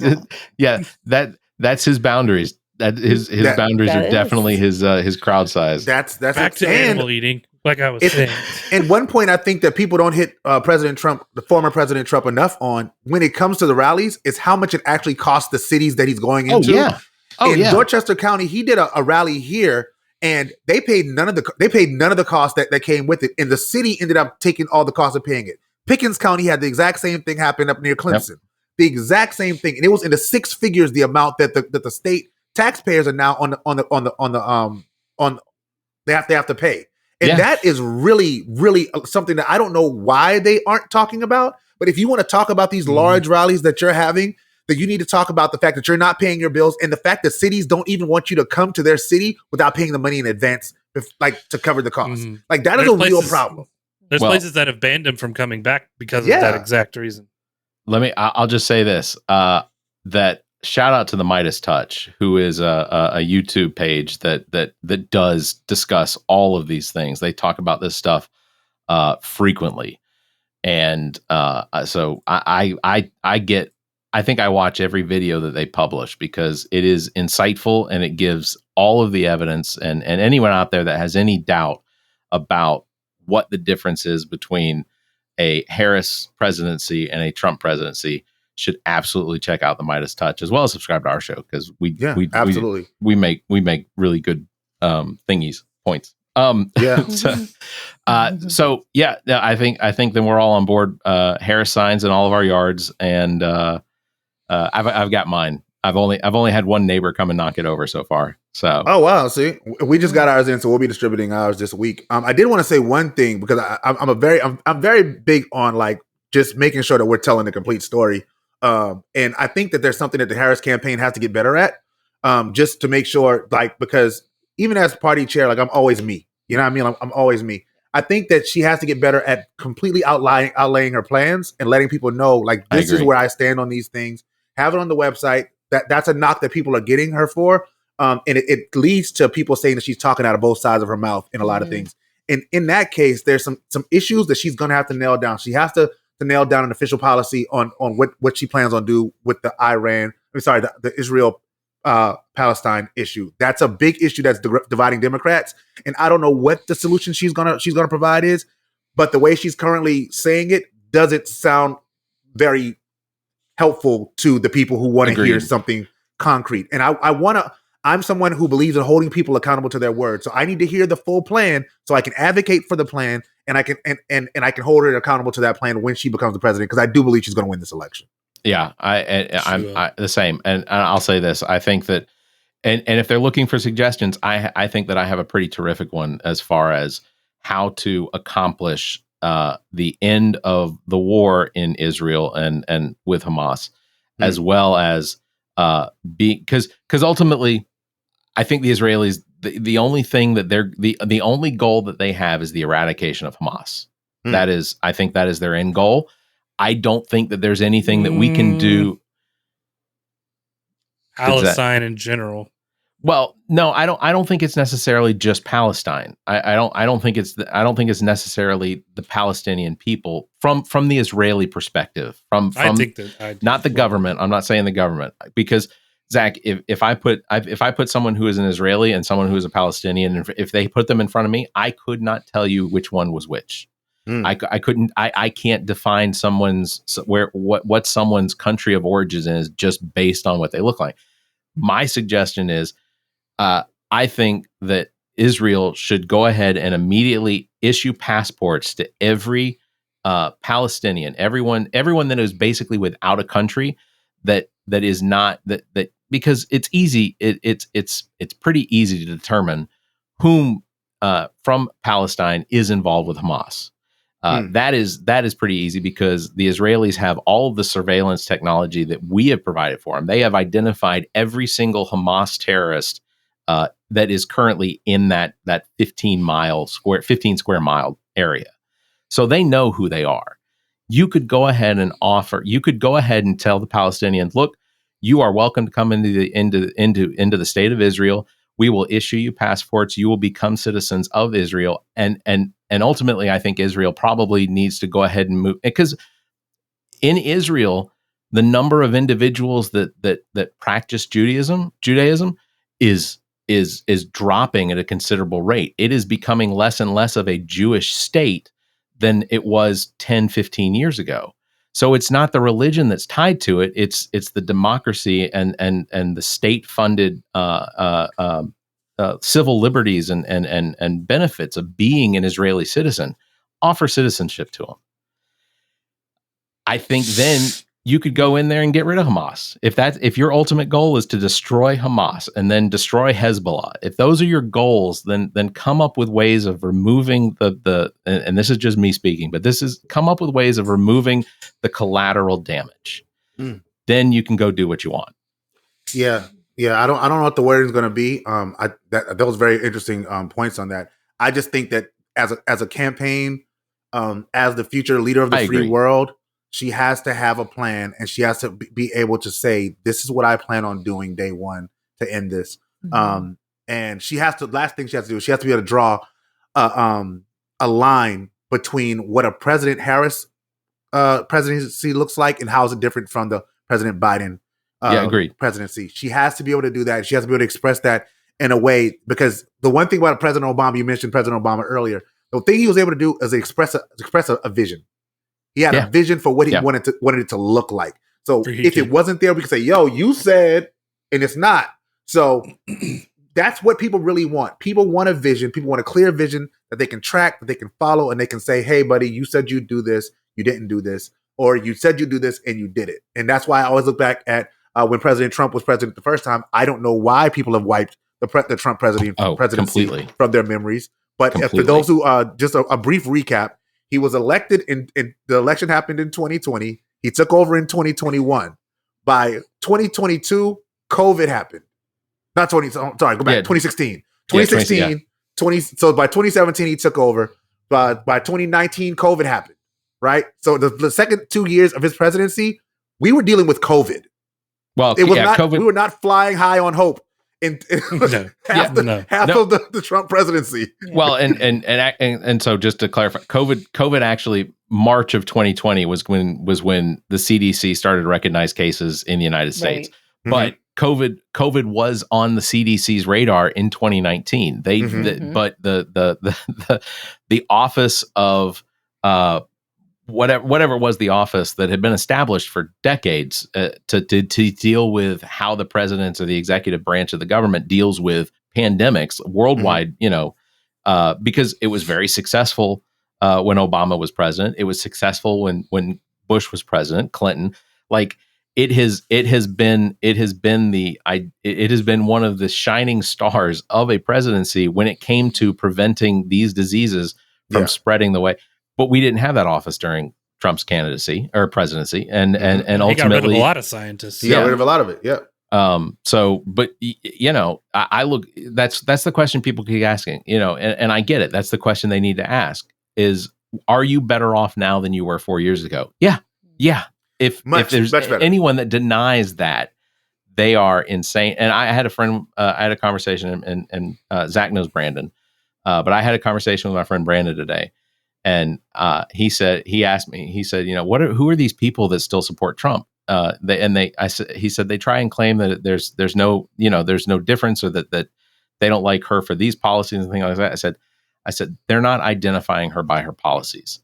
That's his boundaries. That his boundaries that are is. definitely his crowd size. That's Back to and animal eating, like I was saying. at one point, I think that people don't hit President Trump, the former President Trump, enough on when it comes to the rallies. Is how much it actually costs the cities that he's going into. In Dorchester County, he did a rally here, and they paid none of the costs that came with it, and the city ended up taking all the costs of paying it. Pickens County had the exact same thing happen up near Clemson, the exact same thing, and it was in the six figures the amount that the state taxpayers are now on they have to pay. And that is really, really something that I don't know why they aren't talking about. But if you want to talk about these large rallies that you're having, that you need to talk about the fact that you're not paying your bills and the fact that cities don't even want you to come to their city without paying the money in advance, to cover the cost. Like that is a real problem. There's places that have banned him from coming back because of that exact reason. I'll just say this, that shout out to the Midas Touch, who is a YouTube page that does discuss all of these things. They talk about this stuff frequently. And so I think I watch every video that they publish because it is insightful and it gives all of the evidence. And anyone out there that has any doubt about what the difference is between a Harris presidency and a Trump presidency should absolutely check out the Midas Touch, as well as subscribe to our show, because we make really good points. I think then we're all on board. Harris signs in all of our yards, and I've got mine. I've only had one neighbor come and knock it over so far. So wow, see, we just got ours in, so we'll be distributing ours this week. I did want to say one thing because I'm very big on like just making sure that we're telling the complete story. And I think that there's something that the Harris campaign has to get better at, just to make sure, like, because even as party chair, like I'm always me. You know what I mean? I'm always me. I think that she has to get better at completely outlaying her plans and letting people know, like, this is where I stand on these things. Have it on the website. That's a knock that people are getting her for. And it leads to people saying that she's talking out of both sides of her mouth in a lot of things. And in that case, there's some issues that she's going to have to nail down. She has to nail down an official policy on what she plans on do with the the Israel Palestine issue. That's a big issue that's dividing Democrats. And I don't know what the solution she's gonna provide is, but the way she's currently saying it doesn't sound very helpful to the people who want to hear something concrete. And I'm someone who believes in holding people accountable to their word. So I need to hear the full plan so I can advocate for the plan and I can I can hold her accountable to that plan when she becomes the president, because I do believe she's going to win this election. Yeah, I'm the same. And I'll say this. I think that, and if they're looking for suggestions, I think that I have a pretty terrific one as far as how to accomplish the end of the war in Israel and with Hamas, as well as because ultimately, I think the Israelis, the only thing that the only goal that they have is the eradication of Hamas. I think that is their end goal. I don't think that there's anything that we can do. Palestine in general. Well, no, I don't think it's necessarily just Palestine. I don't think it's necessarily the Palestinian people from the Israeli perspective. From not the government. I'm not saying the government, because Zach, if I put someone who is an Israeli and someone who is a Palestinian, and if they put them in front of me, I could not tell you which one was which. I can't define what someone's country of origin is just based on what they look like. My suggestion is, I think that Israel should go ahead and immediately issue passports to every Palestinian, everyone that is basically without a country that is not that because it's easy. It's pretty easy to determine whom from Palestine is involved with Hamas. That is pretty easy because the Israelis have all of the surveillance technology that we have provided for them. They have identified every single Hamas terrorist that is currently in that 15 square mile area. So they know who they are. You could go ahead and tell the Palestinians, look, you are welcome to come into the state of Israel. We will issue you passports. You will become citizens of Israel. And ultimately, I think Israel probably needs to go ahead and move, because in Israel, the number of individuals that practice Judaism is dropping at a considerable rate. It is becoming less and less of a Jewish state than it was 10, 15 years ago. So it's not the religion that's tied to it. It's the democracy and the state-funded civil liberties and benefits of being an Israeli citizen. Offer citizenship to them. I think then you could go in there and get rid of Hamas. If your ultimate goal is to destroy Hamas and then destroy Hezbollah, if those are your goals, then come up with ways of removing and this is just me speaking, but come up with ways of removing the collateral damage. Then you can go do what you want. Yeah. I don't know what the wording is going to be. That was very interesting points on that. I just think that as a campaign, as the future leader of the free world, she has to have a plan, and she has to be able to say, this is what I plan on doing day one to end this. And she has to, last thing she has to do, she has to be able to draw a line between what a President Harris presidency looks like and how is it different from the President Biden agreed. presidency. She has to be able to do that. She has to be able to express that in a way, because the one thing about President Obama, you mentioned President Obama earlier, the thing he was able to do is express a vision. He had a vision for what he wanted it to look like. So if it wasn't there, we could say, yo, you said, and it's not. So that's what people really want. People want a vision. People want a clear vision that they can track, that they can follow, and they can say, hey, buddy, you said you'd do this. You didn't do this. Or you said you'd do this and you did it. And that's why I always look back at when President Trump was president the first time. I don't know why people have wiped the Trump presidency completely from their memories. But for those who, just a brief recap, he was elected in the election happened in 2020. He took over in 2021. By 2022, COVID happened. Not 20. Sorry, go back. 2016. 2016. 20. So by 2017, he took over. By 2019, COVID happened. Right. So the second 2 years of his presidency, we were dealing with COVID. Well, it was not. COVID. We were not flying high on hope. Half of the Trump presidency. Well, and so just to clarify, COVID actually March of 2020 was when the CDC started to recognize cases in the United States. Right. But COVID was on the CDC's radar in 2019. But the office of whatever was the office that had been established for decades to deal with how the president or the executive branch of the government deals with pandemics worldwide, because it was very successful when Obama was president. It was successful when Bush was president, Clinton. Like it has been one of the shining stars of a presidency when it came to preventing these diseases from spreading the way. But we didn't have that office during Trump's candidacy or presidency, and ultimately he got rid of a lot of scientists. He got rid of a lot of it. Yeah. I look. That's the question people keep asking. And I get it. That's the question they need to ask: is are you better off now than you were 4 years ago? Yeah. If there's anyone that denies that, they are insane. And I had a friend. I had a conversation, and Zach knows Brandon, but I had a conversation with my friend Brandon today. And he said, who are these people that still support Trump? He said they try and claim that there's no difference, or that they don't like her for these policies and things like that. I said they're not identifying her by her policies.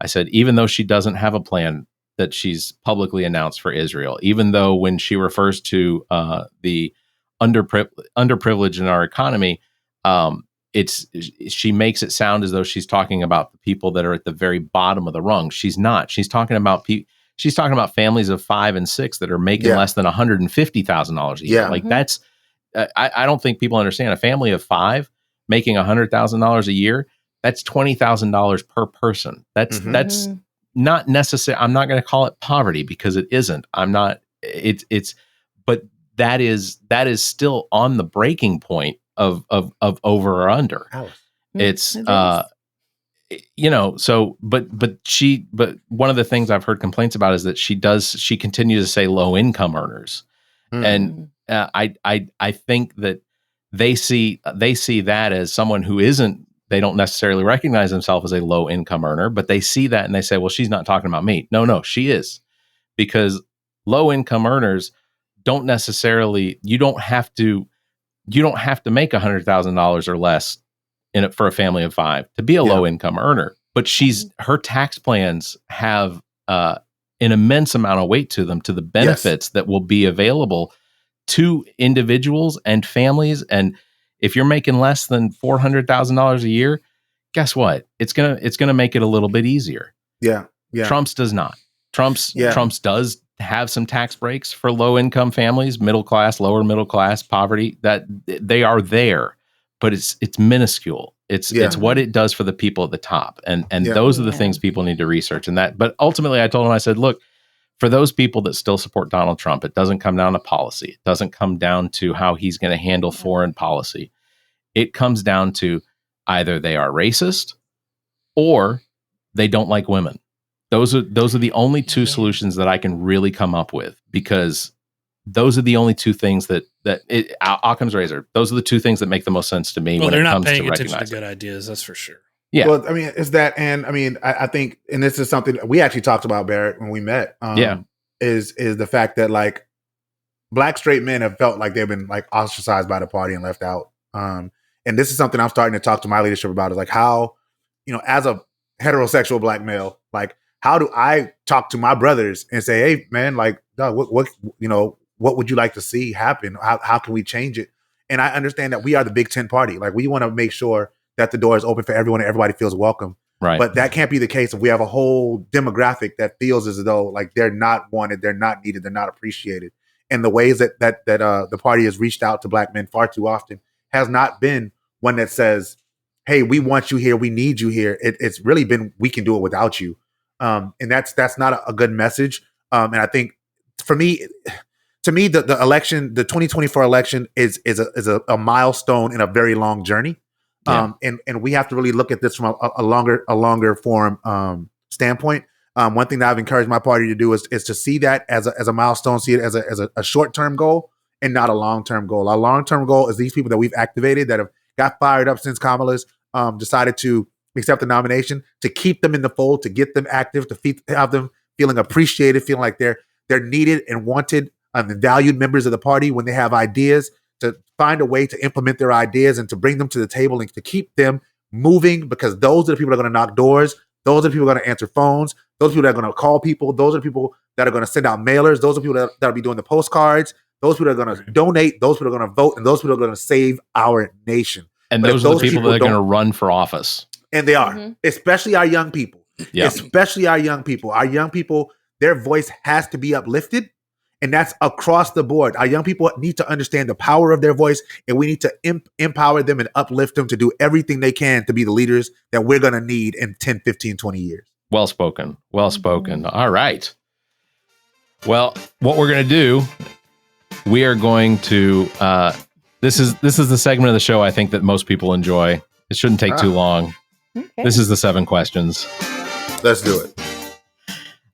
I said, even though she doesn't have a plan that she's publicly announced for Israel, even though when she refers to the underprivileged in our economy, she makes it sound as though she's talking about the people that are at the very bottom of the rung. She's not. She's talking about families of 5 and 6 that are making less than $150,000 a year. Yeah. Like that's, I don't think people understand. A family of 5 making $100,000 a year, that's $20,000 per person. That's not necessary. I'm not going to call it poverty because it isn't. I'm not. But that is still on the breaking point of over or under. It's but one of the things I've heard complaints about is that she continues to say low income earners. And I think that they see that as someone who they don't necessarily recognize themselves as a low income earner, but they see that and they say, well, she's not talking about me. No, she is, because low income earners don't necessarily, you don't have to make $100,000 or less for a family of 5 to be a low income earner. But her tax plans have an immense amount of weight to them, to the benefits that will be available to individuals and families. And if you're making less than $400,000 a year, guess what? It's gonna make it a little bit easier. Yeah. Trump's does not. Trump's does have some tax breaks for low income families, middle class, lower middle class, poverty, that they are there, but it's minuscule. It's what it does for the people at the top. And those are the things people need to research. And that, but ultimately I told him, I said, look, for those people that still support Donald Trump, it doesn't come down to policy. It doesn't come down to how he's going to handle foreign policy. It comes down to either they are racist or they don't like women. Those are the only two solutions that I can really come up with, because those are the only two things that Occam's razor. Those are the two things that make the most sense to me. Well, when they're it not comes paying to attention to good ideas. That's for sure. Yeah. Well, I mean, is that, and I mean, I think, and this is something we actually talked about, Barrett, when we met. Is the fact that like Black straight men have felt like they've been like ostracized by the party and left out. And this is something I'm starting to talk to my leadership about, is like how, as a heterosexual Black male, like how do I talk to my brothers and say, hey man, like, dog, what would you like to see happen? How can we change it? And I understand that we are the Big Tent party. Like, we want to make sure that the door is open for everyone and everybody feels welcome. Right. But that can't be the case if we have a whole demographic that feels as though like they're not wanted, they're not needed, they're not appreciated. And the ways that the party has reached out to Black men far too often has not been one that says, hey, we want you here, we need you here. It's really been, we can do it without you. And that's not a good message. And I think to me, the election, the 2024 election is a milestone in a very long journey. And we have to really look at this from a longer form standpoint. One thing that I've encouraged my party to do is to see that as a milestone, see it as a short-term goal and not a long-term goal. Our long-term goal is these people that we've activated that have got fired up since Kamala's decided to accept the nomination, to keep them in the fold, to get them active, to have them feeling appreciated, feeling like they're needed and wanted, and valued members of the party when they have ideas, to find a way to implement their ideas and to bring them to the table and to keep them moving, because those are the people that are going to knock doors. Those are the people that are going to answer phones. Those are the people that are going to call people. Those are the people that are going to send out mailers. Those are the people that will be doing the postcards. Those people that are going to donate. Those people that are going to vote. And those people that are going to save our nation. And those are the people that are going to run for office. And they are, especially our young people. Yeah. Especially our young people. Our young people, their voice has to be uplifted. And that's across the board. Our young people need to understand the power of their voice, and we need to empower them and uplift them to do everything they can to be the leaders that we're going to need in 10, 15, 20 years. Well spoken. Well spoken. All right. Well, what we're going to do, we are going to, this is the segment of the show I think that most people enjoy. It shouldn't take too long. Okay. This is the 7 questions. Let's do it.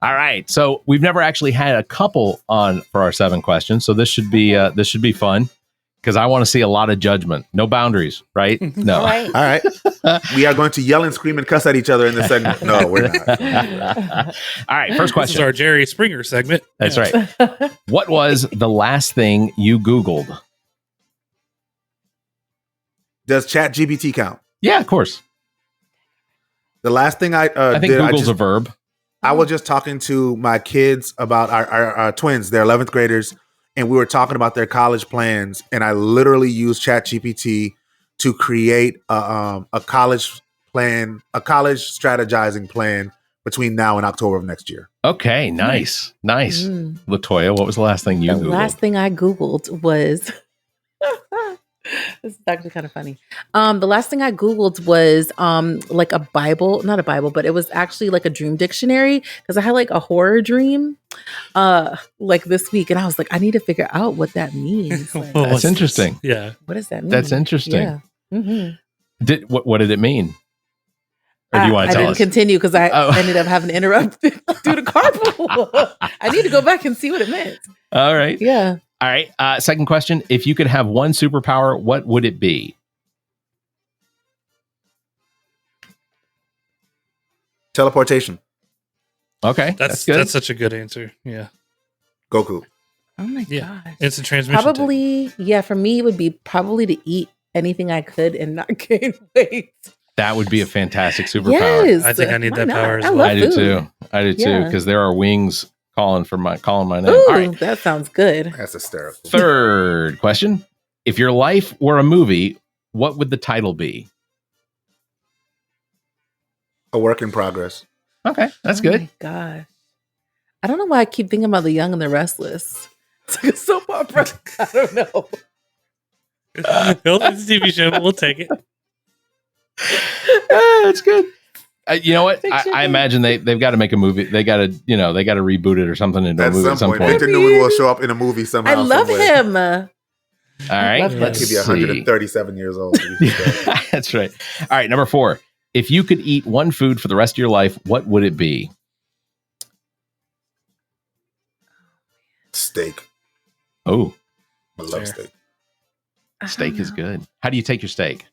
All right. So we've never actually had a couple on for our 7 questions. So this should be fun, because I want to see a lot of judgment. No boundaries, right? No. All right. All right. We are going to yell and scream and cuss at each other in this segment. No, we're not. All right. First question. This is our Jerry Springer segment. That's right. What was the last thing you Googled? Does ChatGPT count? Yeah, of course. The last thing I think Google's a verb. I was just talking to my kids about our twins, they're 11th graders, and we were talking about their college plans. And I literally used ChatGPT to create a college plan, a college strategizing plan between now and October of next year. Okay, nice. Latoya, what was the last thing you Googled? The last thing I Googled was... This is actually kind of funny. The last thing I Googled was like a Bible, not a Bible, but it was actually like a dream dictionary, because I had like a horror dream like this week, and I was like, I need to figure out what that means. Like, that's interesting. Yeah. What does that mean? That's interesting. Yeah. Mm-hmm. What did it mean? Or do you want to tell us? I didn't continue because I ended up having to interrupt due to carpool. I need to go back and see what it meant. All right. Yeah. All right. Second question. If you could have one superpower, what would it be? Teleportation. Okay. That's good. That's such a good answer. Yeah. Goku. Oh my Yeah. gosh. Instant transmission. Probably, yeah, for me, it would be probably to eat anything I could and not gain weight. That would be a fantastic superpower. Yes. I think I need Why that not? power as I well. love I do food. too. I do too. Yeah. Because there are wings calling my name. Ooh, All right. that sounds good. That's hysterical. Third question. If your life were a movie, what would the title be? A work in progress. Okay. That's Oh good. my gosh. I don't know why I keep thinking about The Young and the Restless. It's like a soap opera. I don't know. It's a TV show, but we'll take it. It's good. You know what? I imagine they've got to make a movie. They got to reboot it or something into a movie at some point. Victor Newman will show up in a movie somehow. I love him. All right. Let's give you 137 years old. That's right. All right. Number 4. If you could eat one food for the rest of your life, what would it be? Steak. Oh. I love steak. Steak is good. How do you take your steak?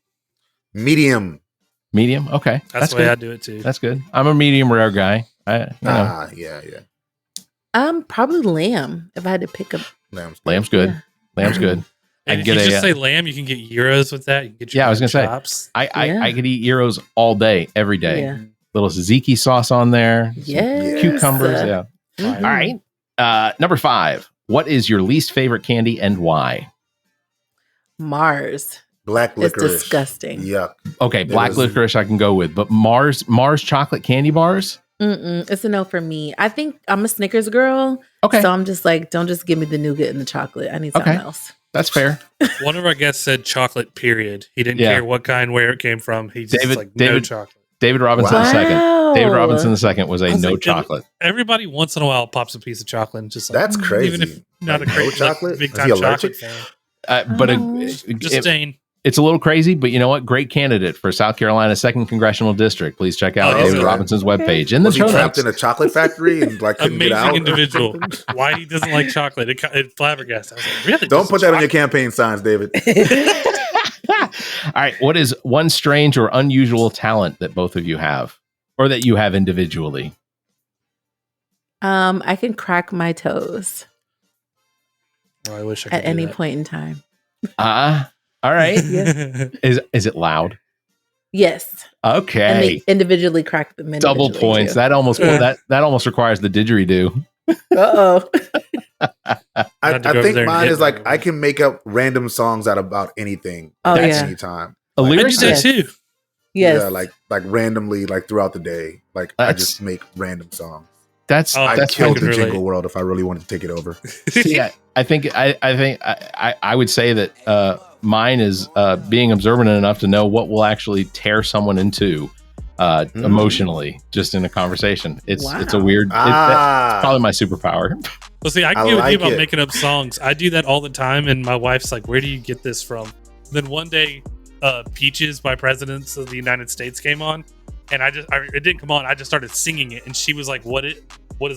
Medium. Medium? Okay. That's the way I do it too. That's good. I'm a medium rare guy. Yeah. Probably lamb. If I had to pick up, lamb's good. Yeah. Lamb's good. And if you just say lamb, you can get gyros with that. You can get your I was gonna chops. say I could eat gyros all day, every day. Yeah. Little tzatziki sauce on there. Yes. Cucumbers. Yeah. Mhm. All right. Number 5. What is your least favorite candy and why? Mars. Black licorice. It's disgusting. Yuck. Okay, black licorice I can go with, but Mars chocolate candy bars? It's a no for me. I think I'm a Snickers girl. Okay. So I'm just like, don't just give me the nougat and the chocolate. I need something else. That's fair. One of our guests said chocolate, period. He didn't care what kind, where it came from. He just no chocolate. David Robinson Wow. II. David Robinson II was a no chocolate. Everybody once in a while pops a piece of chocolate and just like, That's crazy. Even if not Like, a crazy no chocolate? big Is time he chocolate allergic? fan. But Just Jane. it's a little crazy, but you know what? Great candidate for South Carolina's 2nd Congressional District. Please check out Oh, David okay. Robinson's webpage. In the Was he show trapped notes. in a chocolate factory and like couldn't get out? Amazing individual. Why he doesn't like chocolate? It flabbergasted. I was like, really? Don't Just put that on your chocolate? campaign signs, David. All right. What is one strange or unusual talent that both of you have, or that you have individually? I can crack my toes Oh, I wish I could at do any that. point in time. All right. Yeah. Is it loud? Yes. And Okay. they individually crack them. Double points. That almost that almost requires the didgeridoo. Uh-oh. I Had to go over think there and mine hit is like me. I can make up random songs out about anything. Oh, at yeah. any time. A I do lyricist. that too. Yes. Yeah, like randomly, like throughout the day. Like I That's- just make random songs. That's Oh, I'd that's kill fucking the relate. jingle world if I really wanted to take it over. yeah. I think I would say that mine is being observant enough to know what will actually tear someone into emotionally, just in a conversation. It's a weird. That's probably my superpower. Well, see, I can I get with like you about it. making up songs. I do that all the time, and my wife's like, "Where do you get this from?" Then one day, "Peaches" by Presidents of the United States came on, and it didn't come on. I just started singing it, and she was like, "What is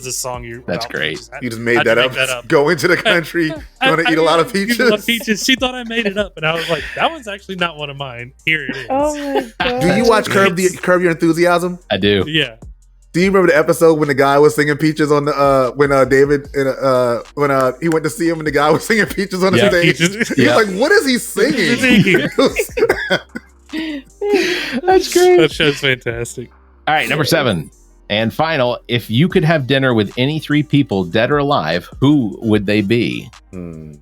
this song you're?" That's about?" great. You just made How'd that you up. make that up? Go into the country, going to eat a lot of You love peaches. peaches. She thought I made it up, and I was like, "That was actually not one of mine." Here it is. Oh my god. Do you watch Curb Your Enthusiasm? I do. Yeah. Do you remember the episode when the guy was singing Peaches on the when David and when he went to see him and the guy was singing Peaches on the Yeah, stage? Peaches. He was like, "What is he singing?" That's great. That show's fantastic. All right, number 7 and final. If you could have dinner with any 3 people, dead or alive, who would they be? You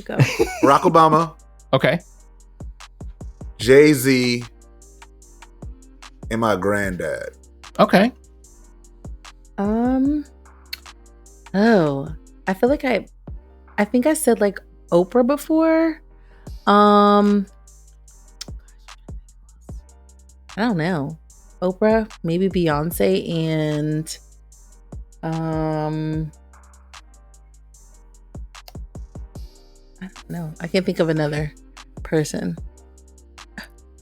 go. Barack Obama, Okay. Jay-Z, and my granddad. Okay. Oh, I feel like I think I said like Oprah before. I don't know. Oprah, maybe Beyonce, and I don't know. I can't think of another person.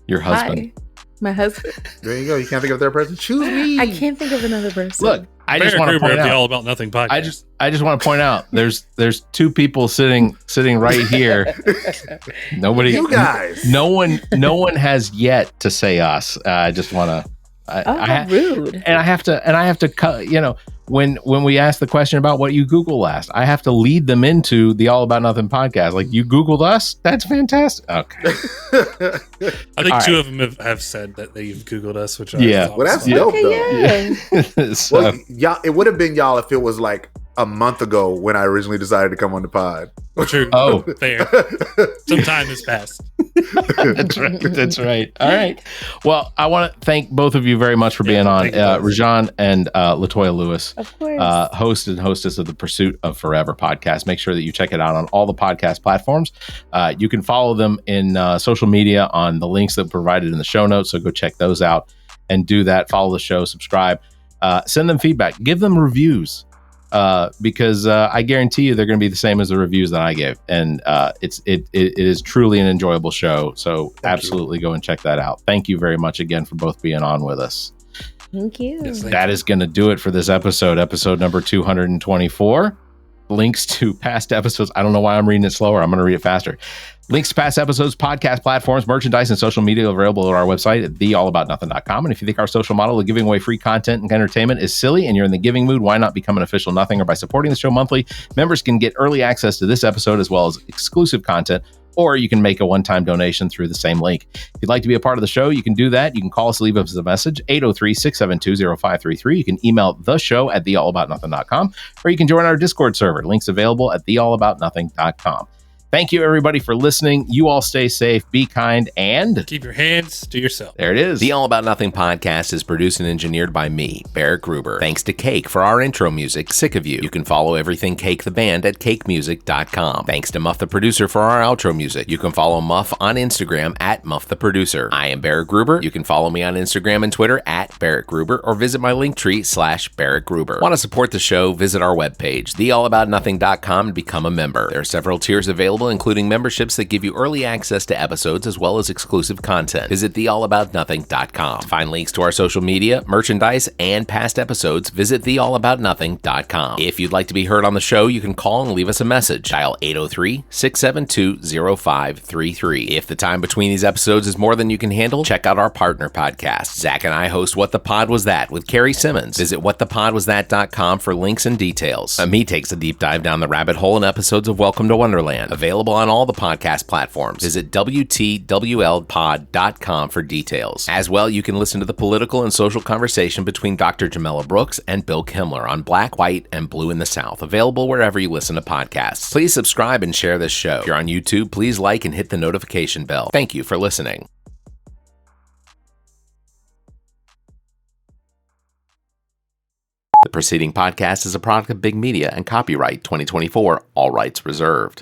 Your husband. Hi. My husband. There you go. You can't think of their person. Choose me. I can't think of another person. Look, I just Barrett want to Gruber point of the out. All About Nothing podcast. I just want to point out. There's 2 people sitting right here. Nobody. You guys. No one has yet to say us. I just want to. how rude. And I have to cut. You know, when we ask the question about what you Google last, I have to lead them into the All About Nothing podcast. Like, you Googled us? That's fantastic. Okay. I think All 2 right. of them have said that they've Googled us, which Yeah. Well, that's awesome. dope, though. Yeah. So, Well, y'all, it would have been y'all if it was like a month ago when I originally decided to come on the pod. True. Oh. Fair. Some time has passed. That's right. That's right. All right. Well, I want to thank both of you very much for being on. ReZsaun and Latoya Lewis, Of course. host and hostess of the Pursuit of Forever podcast. Make sure that you check it out on all the podcast platforms. You can follow them in social media on the links that are provided in the show notes. So go check those out and do that. Follow the show, subscribe, send them feedback, give them reviews. Because I guarantee you they're going to be the same as the reviews that I gave, and it is truly an enjoyable show. So absolutely go and check that out. Thank you very much again for both being on with us. Thank you. That is going to do it for this episode number 224. Links to past episodes. I don't know why I'm reading it slower. I'm going to read it faster. Links to past episodes, podcast platforms, merchandise, and social media available at our website at theallaboutnothing.com. And if you think our social model of giving away free content and entertainment is silly and you're in the giving mood, why not become an official Nothing? Or by supporting the show monthly, members can get early access to this episode as well as exclusive content, or you can make a one-time donation through the same link. If you'd like to be a part of the show, you can do that. You can call us, leave us a message, 803-672-0533. You can email the show at theallaboutnothing.com, or you can join our Discord server. Links available at theallaboutnothing.com. Thank you, everybody, for listening. You all stay safe, be kind, and keep your hands to yourself. There it is. The All About Nothing podcast is produced and engineered by me, Barrett Gruber. Thanks to Cake for our intro music, Sick of You. You can follow everything Cake the band at cakemusic.com. Thanks to Muff the producer for our outro music. You can follow Muff on Instagram at Muff the producer. I am Barrett Gruber. You can follow me on Instagram and Twitter at Barrett Gruber, or visit my Linktree /Barrett Gruber. Want to support the show? Visit our webpage, theallaboutnothing.com, and become a member. There are several tiers available, including memberships that give you early access to episodes as well as exclusive content. Visit theallaboutnothing.com. To find links to our social media, merchandise, and past episodes, visit theallaboutnothing.com. If you'd like to be heard on the show, you can call and leave us a message. Dial 803-672-0533. If the time between these episodes is more than you can handle, check out our partner podcast. Zach and I host What the Pod Was That with Carrie Simmons. Visit whatthepodwasthat.com for links and details. Me takes a deep dive down the rabbit hole in episodes of Welcome to Wonderland. Available on all the podcast platforms. Visit WTWLpod.com for details. As well, you can listen to the political and social conversation between Dr. Jamela Brooks and Bill Kimmler on Black, White, and Blue in the South, available wherever you listen to podcasts. Please subscribe and share this show. If you're on YouTube, please like and hit the notification bell. Thank you for listening. The preceding podcast is a product of Big Media and copyright 2024, all rights reserved.